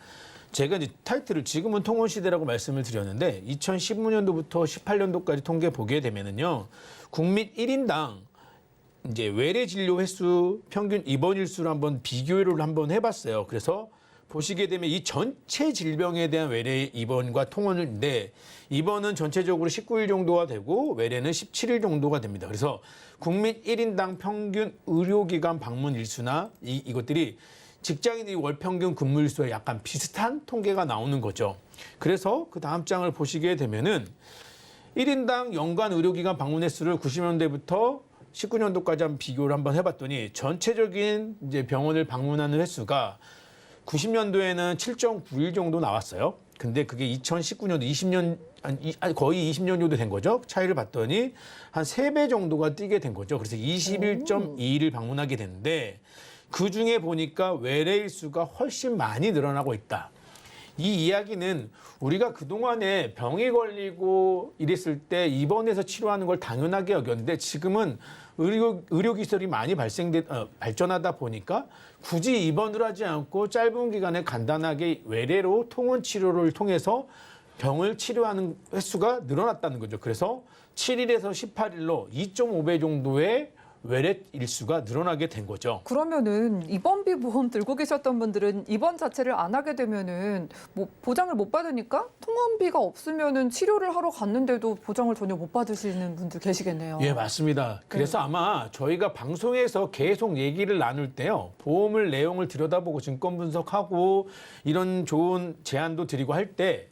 제가 이제 타이틀을 지금은 통원 시대라고 말씀을 드렸는데 2015년도부터 18년도까지 통계 보게 되면은요. 국민 1인당 이제 외래 진료 횟수, 평균 입원 일수를 한번 비교를 한번 해봤어요. 그래서 보시게 되면 이 전체 질병에 대한 외래 입원과 통원인데 입원은 전체적으로 19일 정도가 되고 외래는 17일 정도가 됩니다. 그래서 국민 1인당 평균 의료기관 방문 일수나 이것들이 직장인이 월 평균 근무 일수와 약간 비슷한 통계가 나오는 거죠. 그래서 그 다음 장을 보시게 되면은 1인당 연간 의료기관 방문 횟수를 90년대부터 19년도까지 한번 비교를 한번 해봤더니 전체적인 이제 병원을 방문하는 횟수가 90년도에는 7.9일 정도 나왔어요. 근데 그게 2019년도 20년 거의 20년 정도 된 거죠. 차이를 봤더니 한 3배 정도가 뛰게 된 거죠. 그래서 21.2일을 방문하게 됐는데 그중에 보니까 외래 일수가 훨씬 많이 늘어나고 있다. 이 이야기는 우리가 그동안에 병이 걸리고 이랬을 때 입원해서 치료하는 걸 당연하게 여겼는데 지금은 의료기술이 많이 발전하다 보니까 굳이 입원을 하지 않고 짧은 기간에 간단하게 외래로 통원 치료를 통해서 병을 치료하는 횟수가 늘어났다는 거죠. 그래서 7일에서 18일로 2.5배 정도의 외래 일수가 늘어나게 된 거죠. 그러면은 입원비 보험 들고 계셨던 분들은 입원 자체를 안 하게 되면은 뭐 보장을 못 받으니까 통원비가 없으면은 치료를 하러 갔는데도 보장을 전혀 못 받으시는 분들 계시겠네요. 예, 맞습니다. 그래서 아마 저희가 방송에서 계속 얘기를 나눌 때요. 보험을 내용을 들여다보고 증권 분석하고 이런 좋은 제안도 드리고 할 때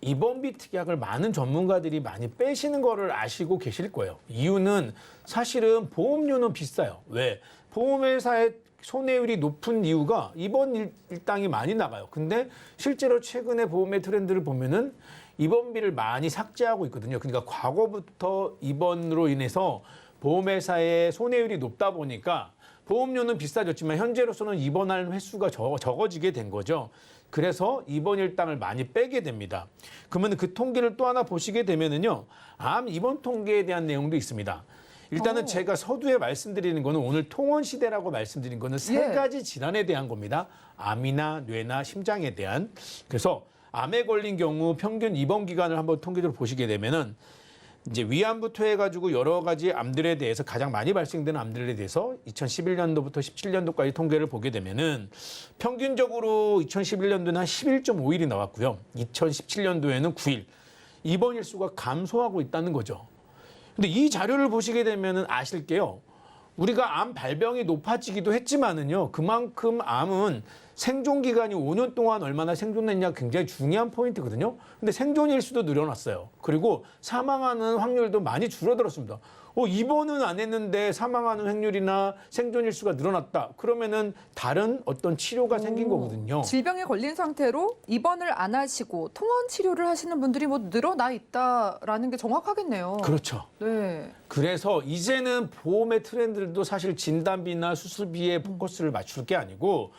입원비 특약을 많은 전문가들이 많이 빼시는 거를 아시고 계실 거예요. 이유는 사실은 보험료는 비싸요. 왜? 보험회사의 손해율이 높은 이유가 입원 일당이 많이 나가요. 근데 실제로 최근에 보험의 트렌드를 보면은 입원비를 많이 삭제하고 있거든요. 그러니까 과거부터 입원으로 인해서 보험회사의 손해율이 높다 보니까 보험료는 비싸졌지만 현재로서는 입원할 횟수가 적어지게 된 거죠. 그래서 입원 일당을 많이 빼게 됩니다. 그러면 그 통계를 또 하나 보시게 되면은요, 암 입원 통계에 대한 내용도 있습니다. 일단은 제가 서두에 말씀드리는 거는 오늘 통원 시대라고 말씀드린 거는 세 가지 질환에 대한 겁니다. 암이나 뇌나 심장에 대한. 그래서 암에 걸린 경우 평균 입원 기간을 한번 통계적으로 보시게 되면은 이제 위암부터 해가지고 여러 가지 암들에 대해서 가장 많이 발생되는 암들에 대해서 2011년도부터 17년도까지 통계를 보게 되면은 평균적으로 2011년도는 한 11.5일이 나왔고요. 2017년도에는 9일. 입원 일수가 감소하고 있다는 거죠. 근데 이 자료를 보시게 되면은 아실 게요. 우리가 암 발병이 높아지기도 했지만은요. 그만큼 암은 생존 기간이 5년 동안 얼마나 생존했냐 굉장히 중요한 포인트거든요. 근데 생존 일수도 늘어났어요. 그리고 사망하는 확률도 많이 줄어들었습니다. 입원은 안 했는데 사망하는 확률이나 생존 일수가 늘어났다. 그러면은 다른 어떤 치료가 생긴 거거든요. 질병에 걸린 상태로 입원을 안 하시고 통원 치료를 하시는 분들이 뭐 늘어나 있다라는 게 정확하겠네요. 그렇죠. 네. 그래서 이제는 보험의 트렌드도 사실 진단비나 수술비에 포커스를 맞출 게 아니고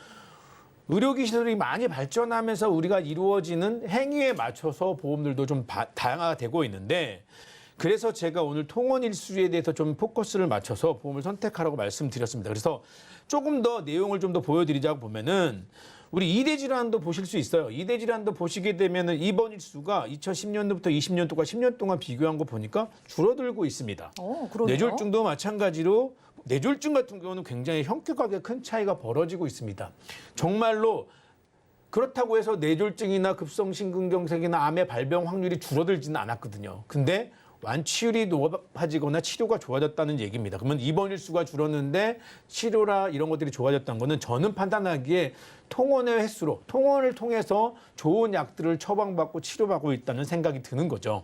의료기술이 많이 발전하면서 우리가 이루어지는 행위에 맞춰서 보험들도 좀 다양화가 되고 있는데 그래서 제가 오늘 통원 일수에 대해서 좀 포커스를 맞춰서 보험을 선택하라고 말씀드렸습니다. 그래서 조금 더 내용을 좀 더 보여드리자고 보면은 우리 이대 질환도 보실 수 있어요. 이대 질환도 보시게 되면은 입원 일수가 2010년도부터 20년도가 10년 동안 비교한 거 보니까 줄어들고 있습니다. 그러네요. 뇌졸중도 마찬가지로 뇌졸중 같은 경우는 굉장히 현격하게 큰 차이가 벌어지고 있습니다. 정말로 그렇다고 해서 뇌졸중이나 급성심근경색이나 암의 발병 확률이 줄어들지는 않았거든요. 근데 완치율이 높아지거나 치료가 좋아졌다는 얘기입니다. 그러면 입원 일수가 줄었는데 치료라 이런 것들이 좋아졌다는 거는 저는 판단하기에 통원의 횟수로 통원을 통해서 좋은 약들을 처방받고 치료받고 있다는 생각이 드는 거죠.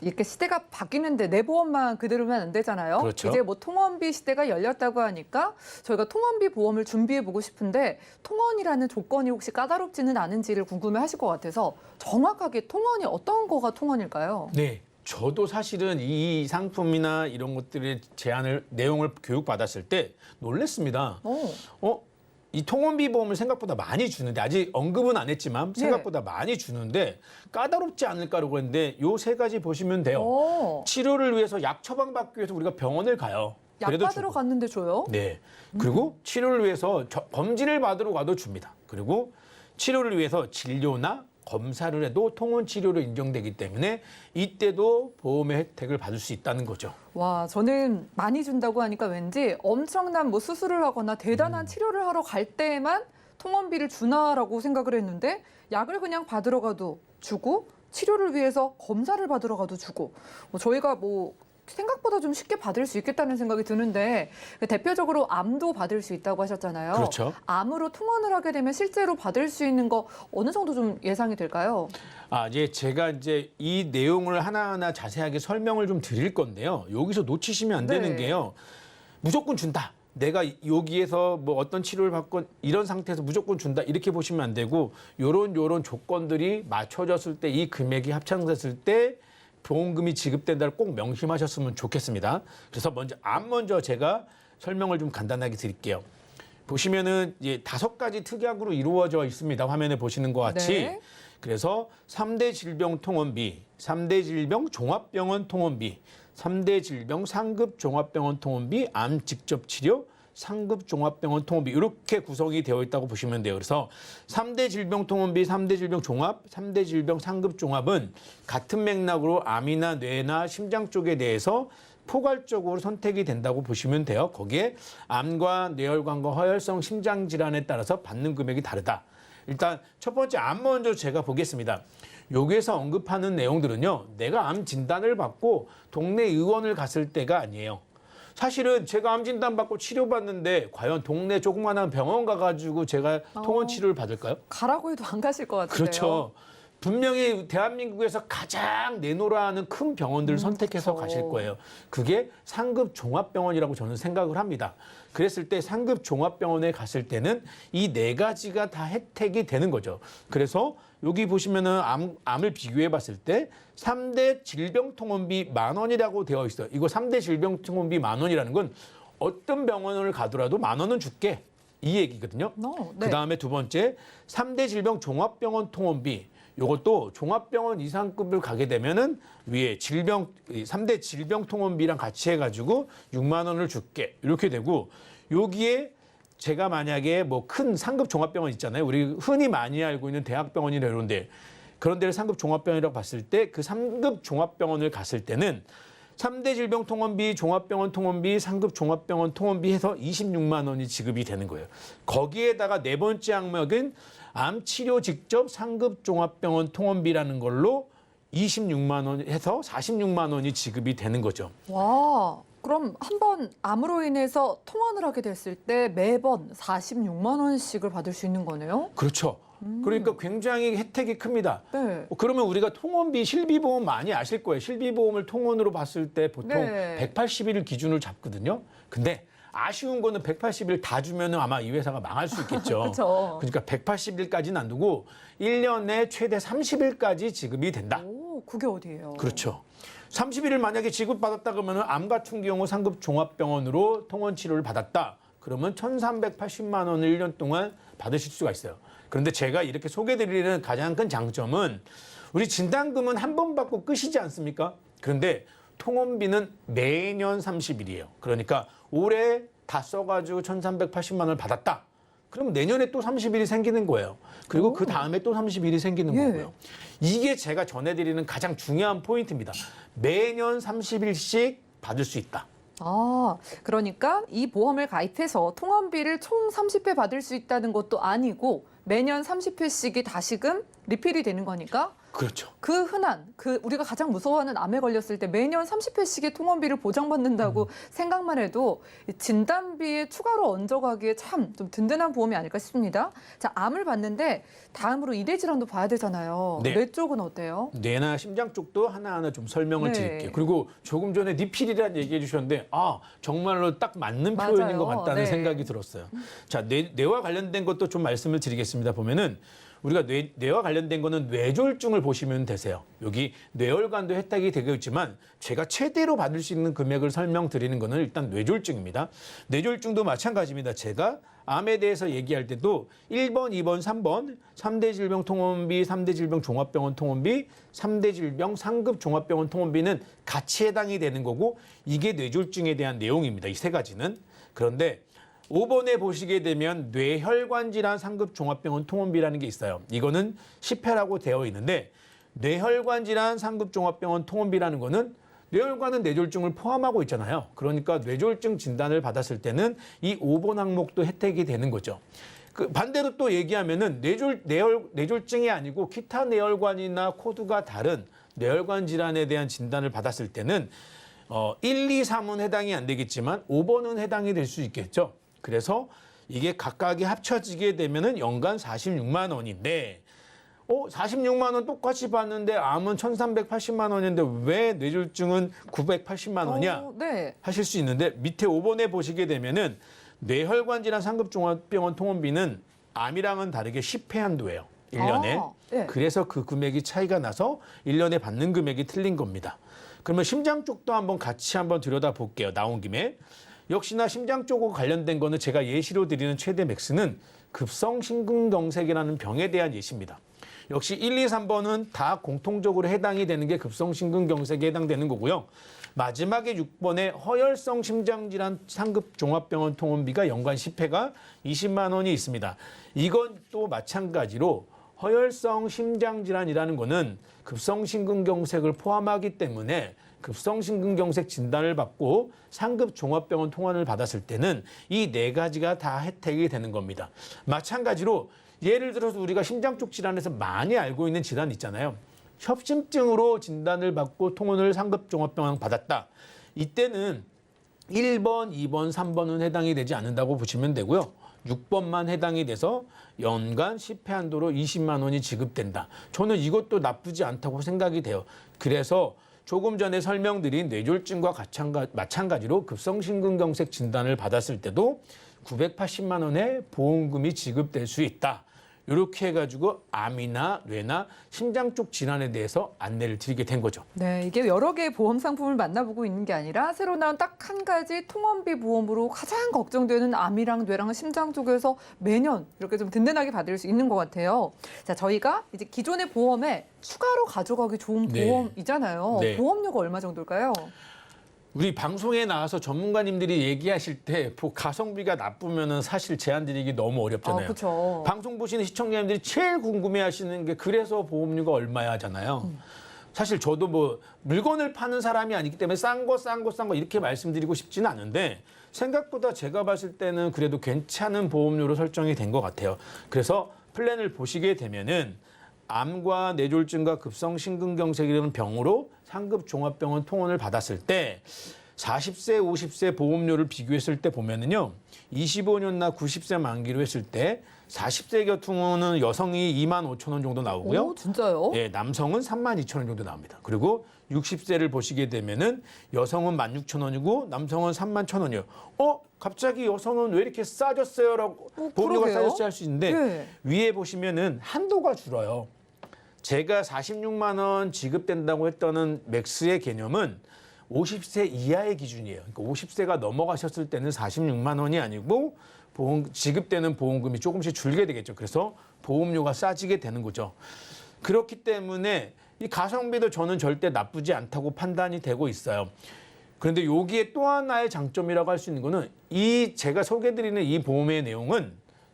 이렇게 시대가 바뀌는데 내 보험만 그대로면 안 되잖아요. 그렇죠. 이제 뭐 통원비 시대가 열렸다고 하니까 저희가 통원비 보험을 준비해 보고 싶은데 통원이라는 조건이 혹시 까다롭지는 않은지를 궁금해하실 것 같아서 정확하게 통원이 어떤 거가 통원일까요? 네. 저도 사실은 이 상품이나 이런 것들의 내용을 교육받았을 때 놀랬습니다. 이 통원비 보험을 생각보다 많이 주는데 아직 언급은 안 했지만 생각보다 많이 주는데 까다롭지 않을까라고 했는데 요 세 가지 보시면 돼요. 치료를 위해서 약 처방받기 위해서 우리가 병원을 가요. 약 그래도 받으러 주고. 갔는데 줘요? 네. 그리고 치료를 위해서 검진을 받으러 가도 줍니다. 그리고 치료를 위해서 진료나 검사를 해도 통원 치료로 인정되기 때문에 이때도 보험의 혜택을 받을 수 있다는 거죠. 와, 저는 많이 준다고 하니까 왠지 엄청난 뭐 수술을 하거나 대단한 치료를 하러 갈 때에만 통원비를 주나라고 생각을 했는데 약을 그냥 받으러 가도 주고 치료를 위해서 검사를 받으러 가도 주고 저희가 뭐 생각보다 좀 쉽게 받을 수 있겠다는 생각이 드는데 대표적으로 암도 받을 수 있다고 하셨잖아요. 그렇죠. 암으로 통원을 하게 되면 실제로 받을 수 있는 거 어느 정도 좀 예상이 될까요? 이제 제가 이 내용을 하나하나 자세하게 설명을 좀 드릴 건데요. 여기서 놓치시면 안 되는 게요. 무조건 준다. 내가 여기에서 뭐 어떤 치료를 받고 이런 상태에서 무조건 준다. 이렇게 보시면 안 되고 요런 조건들이 맞춰졌을 때 이 금액이 합창됐을 때 보험금이 지급된다를 꼭 명심하셨으면 좋겠습니다. 그래서 먼저 제가 설명을 좀 간단하게 드릴게요. 보시면은 이제 5가지 특약으로 이루어져 있습니다. 화면에 보시는 것 같이. 네. 그래서 3대 질병 통원비, 3대 질병 종합병원 통원비, 3대 질병 상급 종합병원 통원비, 암 직접 치료, 상급 종합병원 통원비 이렇게 구성이 되어 있다고 보시면 돼요. 그래서 3대 질병 통원비, 3대 질병 종합, 3대 질병 상급 종합은 같은 맥락으로 암이나 뇌나 심장 쪽에 대해서 포괄적으로 선택이 된다고 보시면 돼요. 거기에 암과 뇌혈관과 허혈성 심장 질환에 따라서 받는 금액이 다르다. 일단 첫 번째 암 먼저 제가 보겠습니다. 여기에서 언급하는 내용들은요. 내가 암 진단을 받고 동네 의원을 갔을 때가 아니에요. 사실은 제가 암 진단 받고 치료받는데 과연 동네 조그마한 병원 가가지고 제가 통원 치료를 받을까요? 가라고 해도 안 가실 것 같아요. 그렇죠. 분명히 대한민국에서 가장 내노라 하는 큰 병원들을 선택해서 그렇죠. 가실 거예요. 그게 상급 종합병원이라고 저는 생각을 합니다. 그랬을 때 상급 종합병원에 갔을 때는 이 4가지가 다 혜택이 되는 거죠. 그래서 여기 보시면은 암을 비교해 봤을 때 3대 질병통원비 10,000원이라고 되어 있어요. 이거 3대 질병통원비 10,000원이라는 건 어떤 병원을 가더라도 10,000원은 줄게. 이 얘기거든요. 네. 그다음에 두 번째 3대 질병 종합병원 통원비. 요것도 종합병원 이상급을 가게 되면은 위에 3대 질병통원비랑 같이 해가지고 60,000원을 줄게. 이렇게 되고 여기에 제가 만약에 뭐 큰 상급 종합병원 있잖아요. 우리 흔히 많이 알고 있는 대학병원이나 이런 데 그런 데를 상급 종합병원이라고 봤을 때 그 상급 종합병원을 갔을 때는 3대 질병통원비, 종합병원 통원비, 상급 종합병원 통원비 해서 260,000원이 지급이 되는 거예요. 거기에다가 4번째 항목은 암 치료 직접 상급 종합병원 통원비라는 걸로 26,000원 해서 460,000원이 지급이 되는 거죠. 와, 그럼 한 번 암으로 인해서 통원을 하게 됐을 때 매번 46만 원씩을 받을 수 있는 거네요? 그렇죠. 그러니까 굉장히 혜택이 큽니다. 네. 그러면 우리가 통원비, 실비보험 많이 아실 거예요. 실비보험을 통원으로 봤을 때 보통 네. 180일 기준을 잡거든요. 근데 아쉬운 거는 180일 다 주면은 아마 이 회사가 망할 수 있겠죠. 그렇죠. 그러니까 180일까지는 안 두고 1년에 최대 30일까지 지급이 된다. 오, 그게 어디예요? 그렇죠. 30일을 만약에 지급받았다 그러면 암 같은 경우 상급 종합병원으로 통원 치료를 받았다. 그러면 1,380만 원을 1년 동안 받으실 수가 있어요. 그런데 제가 이렇게 소개드리는 가장 큰 장점은 우리 진단금은 한 번 받고 끝이지 않습니까? 그런데 통원비는 매년 30일이에요. 그러니까 올해 다 써가지고 1,380만 원을 받았다. 그럼 내년에 또 30일이 생기는 거예요. 그리고 그 다음에 또 30일이 생기는 예. 거고요. 이게 제가 전해드리는 가장 중요한 포인트입니다. 매년 30일씩 받을 수 있다. 아, 그러니까 이 보험을 가입해서 통원비를 총 30회 받을 수 있다는 것도 아니고 매년 30회씩이 다시금 리필이 되는 거니까 그렇죠. 그 흔한 우리가 가장 무서워하는 암에 걸렸을 때 매년 30회씩의 통원비를 보장받는다고 생각만 해도 이 진단비에 추가로 얹어가기에 참 좀 든든한 보험이 아닐까 싶습니다. 자, 암을 봤는데 다음으로 이대 질환도 봐야 되잖아요. 네. 뇌 쪽은 어때요? 뇌나 심장 쪽도 하나하나 좀 설명을 네. 드릴게요. 그리고 조금 전에 니필이라는 얘기해 주셨는데 정말로 딱 맞는 맞아요. 표현인 것 같다는 네. 생각이 들었어요. 자, 뇌와 관련된 것도 좀 말씀을 드리겠습니다. 보면은 우리가 뇌와 관련된 거는 뇌졸중을 보시면 되세요. 여기 뇌혈관도 혜택이 되고 있지만 제가 최대로 받을 수 있는 금액을 설명드리는 거는 일단 뇌졸중입니다. 뇌졸중도 마찬가지입니다. 제가 암에 대해서 얘기할 때도 1번, 2번, 3번 3대 질병 통원비, 3대 질병 종합병원 통원비, 3대 질병 상급 종합병원 통원비는 같이 해당이 되는 거고 이게 뇌졸중에 대한 내용입니다. 이 세 가지는. 그런데 5번에 보시게 되면 뇌혈관 질환 상급 종합병원 통원비라는 게 있어요. 이거는 10회라고 되어 있는데 뇌혈관 질환 상급 종합병원 통원비라는 거는 뇌혈관은 뇌졸중을 포함하고 있잖아요. 그러니까 뇌졸중 진단을 받았을 때는 이 5번 항목도 혜택이 되는 거죠. 그 반대로 또 얘기하면은 뇌졸중이 아니고 기타 뇌혈관이나 코드가 다른 뇌혈관 질환에 대한 진단을 받았을 때는 1, 2, 3은 해당이 안 되겠지만 5번은 해당이 될 수 있겠죠. 그래서 이게 각각이 합쳐지게 되면은 연간 46만 원인데 46만 원 똑같이 받는데 암은 1,380만 원인데 왜 뇌졸중은 980만 원이야? 네. 하실 수 있는데 밑에 5번에 보시게 되면은 뇌혈관 질환 상급 종합병원 통원비는 암이랑은 다르게 10회 한도예요. 1년에. 아, 네. 그래서 그 금액이 차이가 나서 1년에 받는 금액이 틀린 겁니다. 그러면 심장 쪽도 한번 같이 한번 들여다볼게요. 나온 김에. 역시나 심장 쪽과 관련된 거는 제가 예시로 드리는 최대 맥스는 급성심근경색이라는 병에 대한 예시입니다. 역시 1, 2, 3번은 다 공통적으로 해당이 되는 게 급성심근경색에 해당되는 거고요. 마지막에 6번에 허혈성 심장질환 상급 종합병원 통원비가 연간 10회가 20만 원이 있습니다. 이건 또 마찬가지로 허혈성 심장질환이라는 거는 급성심근경색을 포함하기 때문에 급성심근경색 진단을 받고 상급 종합병원 통원을 받았을 때는 이 네 가지가 다 혜택이 되는 겁니다. 마찬가지로 예를 들어서 우리가 심장 쪽 질환에서 많이 알고 있는 질환 있잖아요. 협심증으로 진단을 받고 통원을 상급 종합병원 받았다. 이때는 1번, 2번, 3번은 해당이 되지 않는다고 보시면 되고요. 6번만 해당이 돼서 연간 10회 한도로 20만 원이 지급된다. 저는 이것도 나쁘지 않다고 생각이 돼요. 그래서 조금 전에 설명드린 뇌졸중과 마찬가지로 급성심근경색 진단을 받았을 때도 980만 원의 보험금이 지급될 수 있다. 이렇게 해가지고 암이나 뇌나 심장 쪽 질환에 대해서 안내를 드리게 된 거죠. 네, 이게 여러 개의 보험 상품을 만나보고 있는 게 아니라 새로 나온 딱 한 가지 통원비 보험으로 가장 걱정되는 암이랑 뇌랑 심장 쪽에서 매년 이렇게 좀 든든하게 받을 수 있는 것 같아요. 자, 저희가 이제 기존의 보험에 추가로 가져가기 좋은 네. 보험이잖아요. 네. 보험료가 얼마 정도일까요? 우리 방송에 나와서 전문가님들이 얘기하실 때 가성비가 나쁘면은 사실 제안 드리기 너무 어렵잖아요. 그렇죠. 방송 보시는 시청자님들이 제일 궁금해하시는 게 그래서 보험료가 얼마야 하잖아요. 사실 저도 뭐 물건을 파는 사람이 아니기 때문에 싼 거 이렇게 말씀드리고 싶지는 않은데 생각보다 제가 봤을 때는 그래도 괜찮은 보험료로 설정이 된 것 같아요. 그래서 플랜을 보시게 되면은 암과 뇌졸중과 급성심근경색이라는 병으로 상급 종합병원 통원을 받았을 때 40세, 50세 보험료를 비교했을 때 보면은요. 25년나 90세 만기로 했을 때 40세 같은 여성이 2만 5천 원 정도 나오고요. 오, 진짜요? 예, 남성은 3만 2천 원 정도 나옵니다. 그리고 60세를 보시게 되면은 여성은 16,000원이고 남성은 3만 1,000원이요. 갑자기 여성은 왜 이렇게 싸졌어요라고 보험료가 그러게요. 싸졌어요 할 수 있는데 네. 위에 보시면은 한도가 줄어요. 제가 46만 원 지급된다고 했던 맥스의 개념은 50세 이하의 기준이에요. 그러니까 50세가 넘어가셨을 때는 46만 원이 아니고 지급되는 보험금이 조금씩 줄게 되겠죠. 그래서 보험료가 싸지게 되는 거죠. 그렇기 때문에 이 가성비도 저는 절대 나쁘지 않다고 판단이 되고 있어요. 그런데 여기에 또 하나의 장점이라고 할 수 있는 거는 제가 소개해드리는 이 보험의 내용은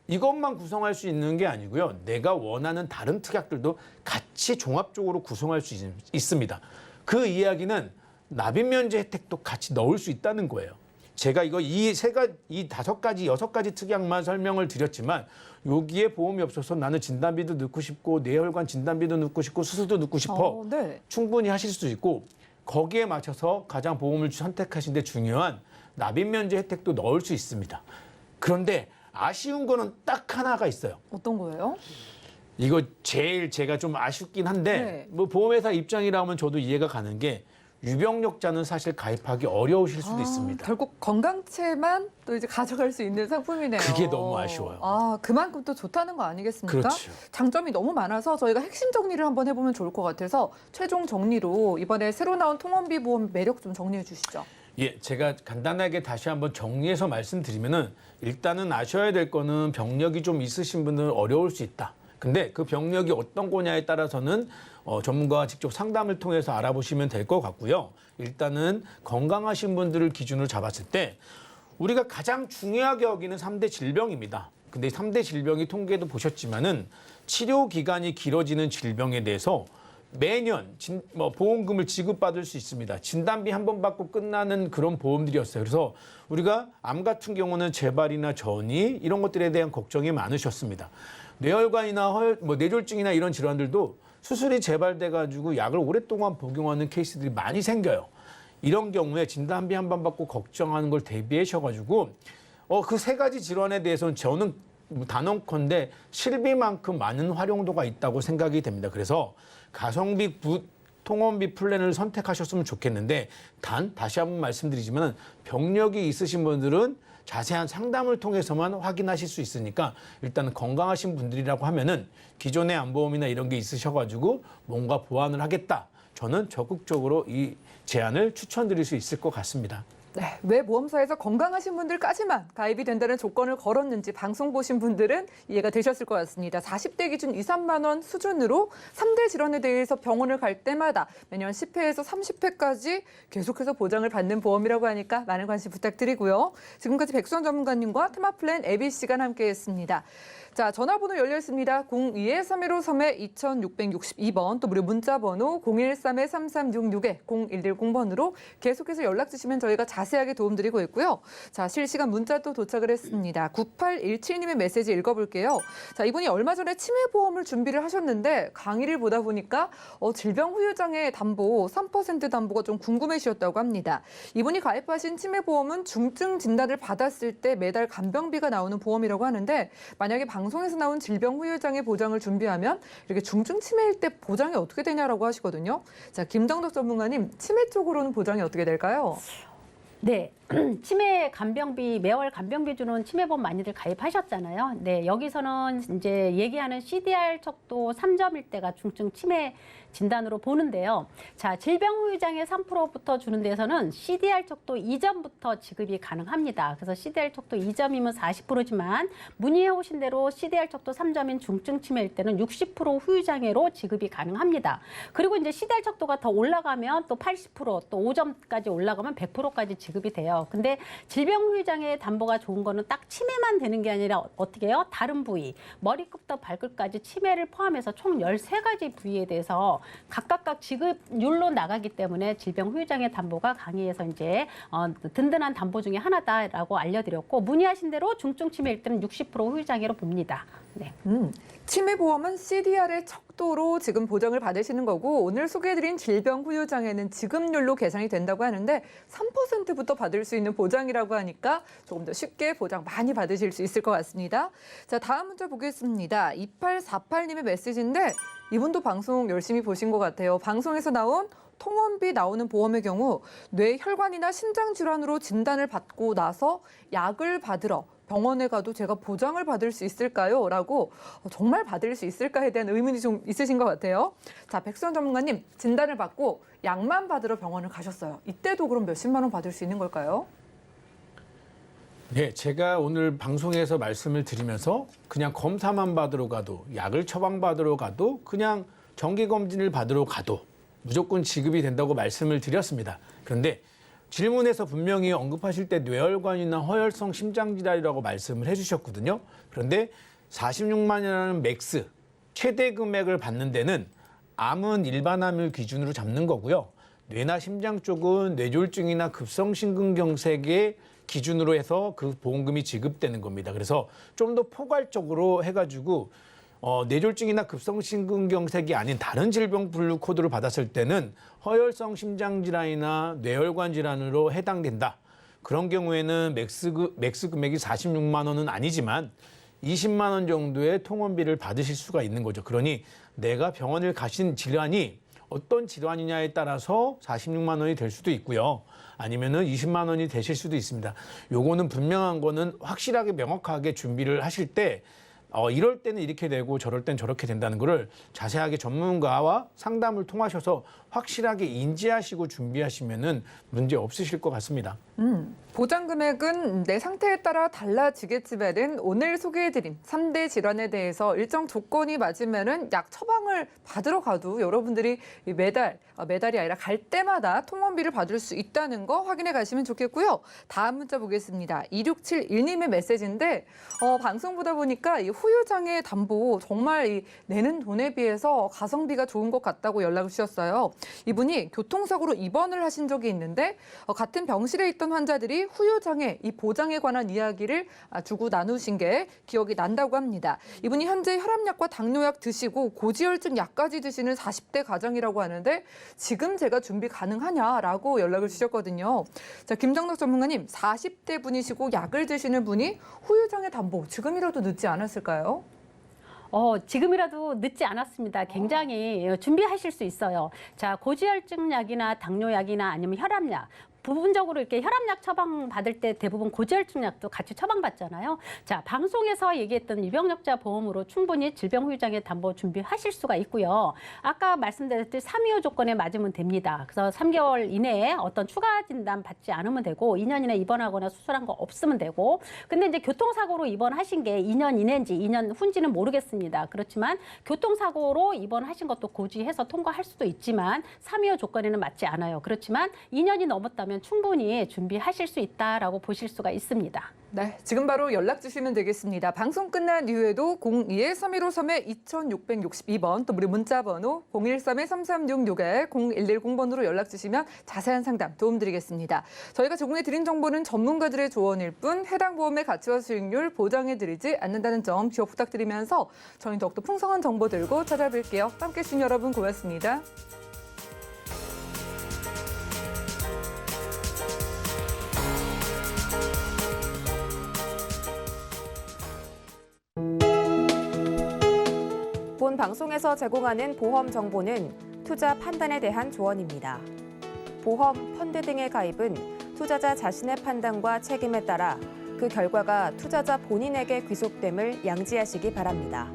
이것만 구성할 수 있는 게 아니고요. 내가 원하는 다른 특약들도 같이 종합적으로 구성할 수 있습니다. 그 이야기는 납입 면제 혜택도 같이 넣을 수 있다는 거예요. 제가 이 5가지, 6가지 특약만 설명을 드렸지만 여기에 보험이 없어서 나는 진단비도 넣고 싶고 뇌혈관 진단비도 넣고 싶고 수술도 넣고 싶어. 네. 충분히 하실 수 있고 거기에 맞춰서 가장 보험을 선택하시는데 중요한 납입 면제 혜택도 넣을 수 있습니다. 그런데 아쉬운 거는 딱 하나가 있어요. 어떤 거예요? 이거 제일 제가 좀 아쉽긴 한데 네. 뭐 보험회사 입장이라면 저도 이해가 가는 게 유병력자는 사실 가입하기 어려우실 수도 있습니다. 결국 건강채만 또 이제 가져갈 수 있는 상품이네요. 그게 너무 아쉬워요. 그만큼 또 좋다는 거 아니겠습니까? 그렇죠. 장점이 너무 많아서 저희가 핵심 정리를 한번 해보면 좋을 것 같아서 최종 정리로 이번에 새로 나온 통원비 보험 매력 좀 정리해 주시죠. 예, 제가 간단하게 다시 한번 정리해서 말씀드리면은 일단은 아셔야 될 거는 병력이 좀 있으신 분들은 어려울 수 있다. 근데 그 병력이 어떤 거냐에 따라서는 전문가와 직접 상담을 통해서 알아보시면 될 것 같고요. 일단은 건강하신 분들을 기준으로 잡았을 때 우리가 가장 중요하게 여기는 3대 질병입니다. 근데 이 3대 질병이 통계도 보셨지만은 치료 기간이 길어지는 질병에 대해서 매년 보험금을 지급받을 수 있습니다. 진단비 한 번 받고 끝나는 그런 보험들이었어요. 그래서 우리가 암 같은 경우는 재발이나 전이 이런 것들에 대한 걱정이 많으셨습니다. 뇌혈관이나 뇌졸중이나 이런 질환들도 수술이 재발돼가지고 약을 오랫동안 복용하는 케이스들이 많이 생겨요. 이런 경우에 진단비 한 번 받고 걱정하는 걸 대비하셔가지고 그 세 가지 질환에 대해서는 저는 단언컨대 실비만큼 많은 활용도가 있다고 생각이 됩니다. 그래서 가성비 통원비 플랜을 선택하셨으면 좋겠는데 다시 한번 말씀드리지만 병력이 있으신 분들은 자세한 상담을 통해서만 확인하실 수 있으니까 일단 건강하신 분들이라고 하면은 기존의 암보험이나 이런 게 있으셔가지고 뭔가 보완을 하겠다. 저는 적극적으로 이 제안을 추천드릴 수 있을 것 같습니다. 네, 왜 보험사에서 건강하신 분들까지만 가입이 된다는 조건을 걸었는지 방송 보신 분들은 이해가 되셨을 것 같습니다. 40대 기준 2, 3만 원 수준으로 3대 질환에 대해서 병원을 갈 때마다 매년 10회에서 30회까지 계속해서 보장을 받는 보험이라고 하니까 많은 관심 부탁드리고요. 지금까지 백수원 전문가님과 테마플랜 애비 시간 함께했습니다. 자, 전화번호 열려 있습니다. 02-315-2662번 또 무료 문자번호 013-3366-0110번으로 계속해서 연락 주시면 저희가 자세하게 도움드리고 있고요. 자, 실시간 문자도 도착을 했습니다. 9817님의 메시지 읽어볼게요. 자, 이분이 얼마 전에 치매보험을 준비를 하셨는데 강의를 보다 보니까 질병 후유장애 담보 3% 담보가 좀 궁금해지셨다고 합니다. 이분이 가입하신 치매보험은 중증 진단을 받았을 때 매달 간병비가 나오는 보험이라고 하는데 만약에 방송에서 나온 질병 후유장애 보장을 준비하면 이렇게 중증 치매일 때 보장이 어떻게 되냐라고 하시거든요. 자, 김정덕 전문가님, 치매 쪽으로는 보장이 어떻게 될까요? 네. 치매 간병비, 매월 간병비 주는 치매보험 많이들 가입하셨잖아요. 네, 여기서는 이제 얘기하는 CDR 척도 3점일 때가 중증 치매 진단으로 보는데요. 자, 질병 후유장애 3%부터 주는 데서는 CDR 척도 2점부터 지급이 가능합니다. 그래서 CDR 척도 2점이면 40%지만 문의해 오신 대로 CDR 척도 3점인 중증 치매일 때는 60% 후유장애로 지급이 가능합니다. 그리고 이제 CDR 척도가 더 올라가면 또 80%, 또 5점까지 올라가면 100%까지 지급이 돼요. 근데 질병 후유장애 담보가 좋은 거는 딱 치매만 되는 게 아니라 어떻게 해요? 다른 부위, 머리끝부터 발끝까지 치매를 포함해서 총 13가지 부위에 대해서 각각 지급률로 나가기 때문에 질병 후유장애 담보가 강의에서 이제 든든한 담보 중에 하나다라고 알려드렸고 문의하신 대로 중증 치매일 때는 60% 후유장애로 봅니다. 네. 치매보험은 CDR의 척도로 지금 보장을 받으시는 거고 오늘 소개해드린 질병 후유장애는 지급률로 계산이 된다고 하는데 3%부터 받을 수 있는 보장이라고 하니까 조금 더 쉽게 보장 많이 받으실 수 있을 것 같습니다. 자, 다음 문자 보겠습니다. 2848님의 메시지인데 이분도 방송 열심히 보신 것 같아요. 방송에서 나온 통원비 나오는 보험의 경우 뇌혈관이나 심장질환으로 진단을 받고 나서 약을 받으러 병원에 가도 제가 보장을 받을 수 있을까요? 라고 정말 받을 수 있을까에 대한 의문이 좀 있으신 것 같아요. 자, 백수원 전문가님, 진단을 받고 약만 받으러 병원을 가셨어요. 이때도 그럼 몇십만 원 받을 수 있는 걸까요? 네, 제가 오늘 방송에서 말씀을 드리면서 그냥 검사만 받으러 가도 약을 처방받으러 가도 그냥 정기검진을 받으러 가도 무조건 지급이 된다고 말씀을 드렸습니다. 그런데 질문에서 분명히 언급하실 때 뇌혈관이나 허혈성 심장질환이라고 말씀을 해주셨거든요. 그런데 46만이라는 맥스, 최대 금액을 받는 데는 암은 일반암을 기준으로 잡는 거고요. 뇌나 심장 쪽은 뇌졸중이나 급성심근경색의 기준으로 해서 그 보험금이 지급되는 겁니다. 그래서 좀 더 포괄적으로 해가지고 뇌졸중이나 급성심근경색이 아닌 다른 질병 분류 코드를 받았을 때는 허혈성 심장질환이나 뇌혈관 질환으로 해당된다. 그런 경우에는 맥스 금액이 46만 원은 아니지만 20만 원 정도의 통원비를 받으실 수가 있는 거죠. 그러니 내가 병원을 가신 질환이 어떤 질환이냐에 따라서 46만 원이 될 수도 있고요. 아니면은 20만 원이 되실 수도 있습니다. 요거는 분명한 거는 확실하게 명확하게 준비를 하실 때 이럴 때는 이렇게 되고 저럴 땐 저렇게 된다는 거를 자세하게 전문가와 상담을 통하셔서 확실하게 인지하시고 준비하시면은 문제 없으실 것 같습니다. 보장 금액은 내 상태에 따라 달라지겠지만은 오늘 소개해드린 3대 질환에 대해서 일정 조건이 맞으면은 약 처방을 받으러 가도 여러분들이 매달이 아니라 갈 때마다 통원비를 받을 수 있다는 거 확인해 가시면 좋겠고요. 다음 문자 보겠습니다. 2671님의 메시지인데 방송 보다 보니까 이 후유장애 담보 정말 내는 돈에 비해서 가성비가 좋은 것 같다고 연락을 주셨어요. 이분이 교통사고로 입원을 하신 적이 있는데 같은 병실에 있던 환자들이 후유장애 이 보장에 관한 이야기를 주고 나누신 게 기억이 난다고 합니다. 이분이 현재 혈압약과 당뇨약 드시고 고지혈증 약까지 드시는 40대 가장이라고 하는데 지금 제가 준비 가능하냐라고 연락을 주셨거든요. 자, 김정덕 전문가님, 40대 분이시고 약을 드시는 분이 후유장애 담보 지금이라도 늦지 않았을까요? 지금이라도 늦지 않았습니다. 굉장히 준비하실 수 있어요. 자, 고지혈증 약이나 당뇨약이나 아니면 혈압약. 부분적으로 이렇게 혈압약 처방 받을 때 대부분 고지혈증 약도 같이 처방받잖아요. 자, 방송에서 얘기했던 입영역자 보험으로 충분히 질병 후유장애 담보 준비하실 수가 있고요. 아까 말씀드렸듯이 325 조건에 맞으면 됩니다. 그래서 3개월 이내에 어떤 추가 진단 받지 않으면 되고 2년 이내 입원하거나 수술한 거 없으면 되고 근데 이제 교통사고로 입원하신 게 2년 이내인지 2년 후인지는 모르겠습니다. 그렇지만 교통사고로 입원하신 것도 고지해서 통과할 수도 있지만 325 조건에는 맞지 않아요. 그렇지만 2년이 넘었다면 충분히 준비하실 수 있다라고 보실 수가 있습니다. 네, 지금 바로 연락 주시면 되겠습니다. 방송 끝난 이후에도 02-3153-2662번 또 우리 문자 번호 013-3366-0110번으로 연락 주시면 자세한 상담 도움드리겠습니다. 저희가 제공해 드린 정보는 전문가들의 조언일 뿐 해당 보험의 가치와 수익률 보장해 드리지 않는다는 점 기억 부탁드리면서 저희는 더욱더 풍성한 정보 들고 찾아뵐게요. 함께해 주신 여러분 고맙습니다. 본 방송에서 제공하는 보험 정보는 투자 판단에 대한 조언입니다. 보험, 펀드 등의 가입은 투자자 자신의 판단과 책임에 따라 그 결과가 투자자 본인에게 귀속됨을 양지하시기 바랍니다.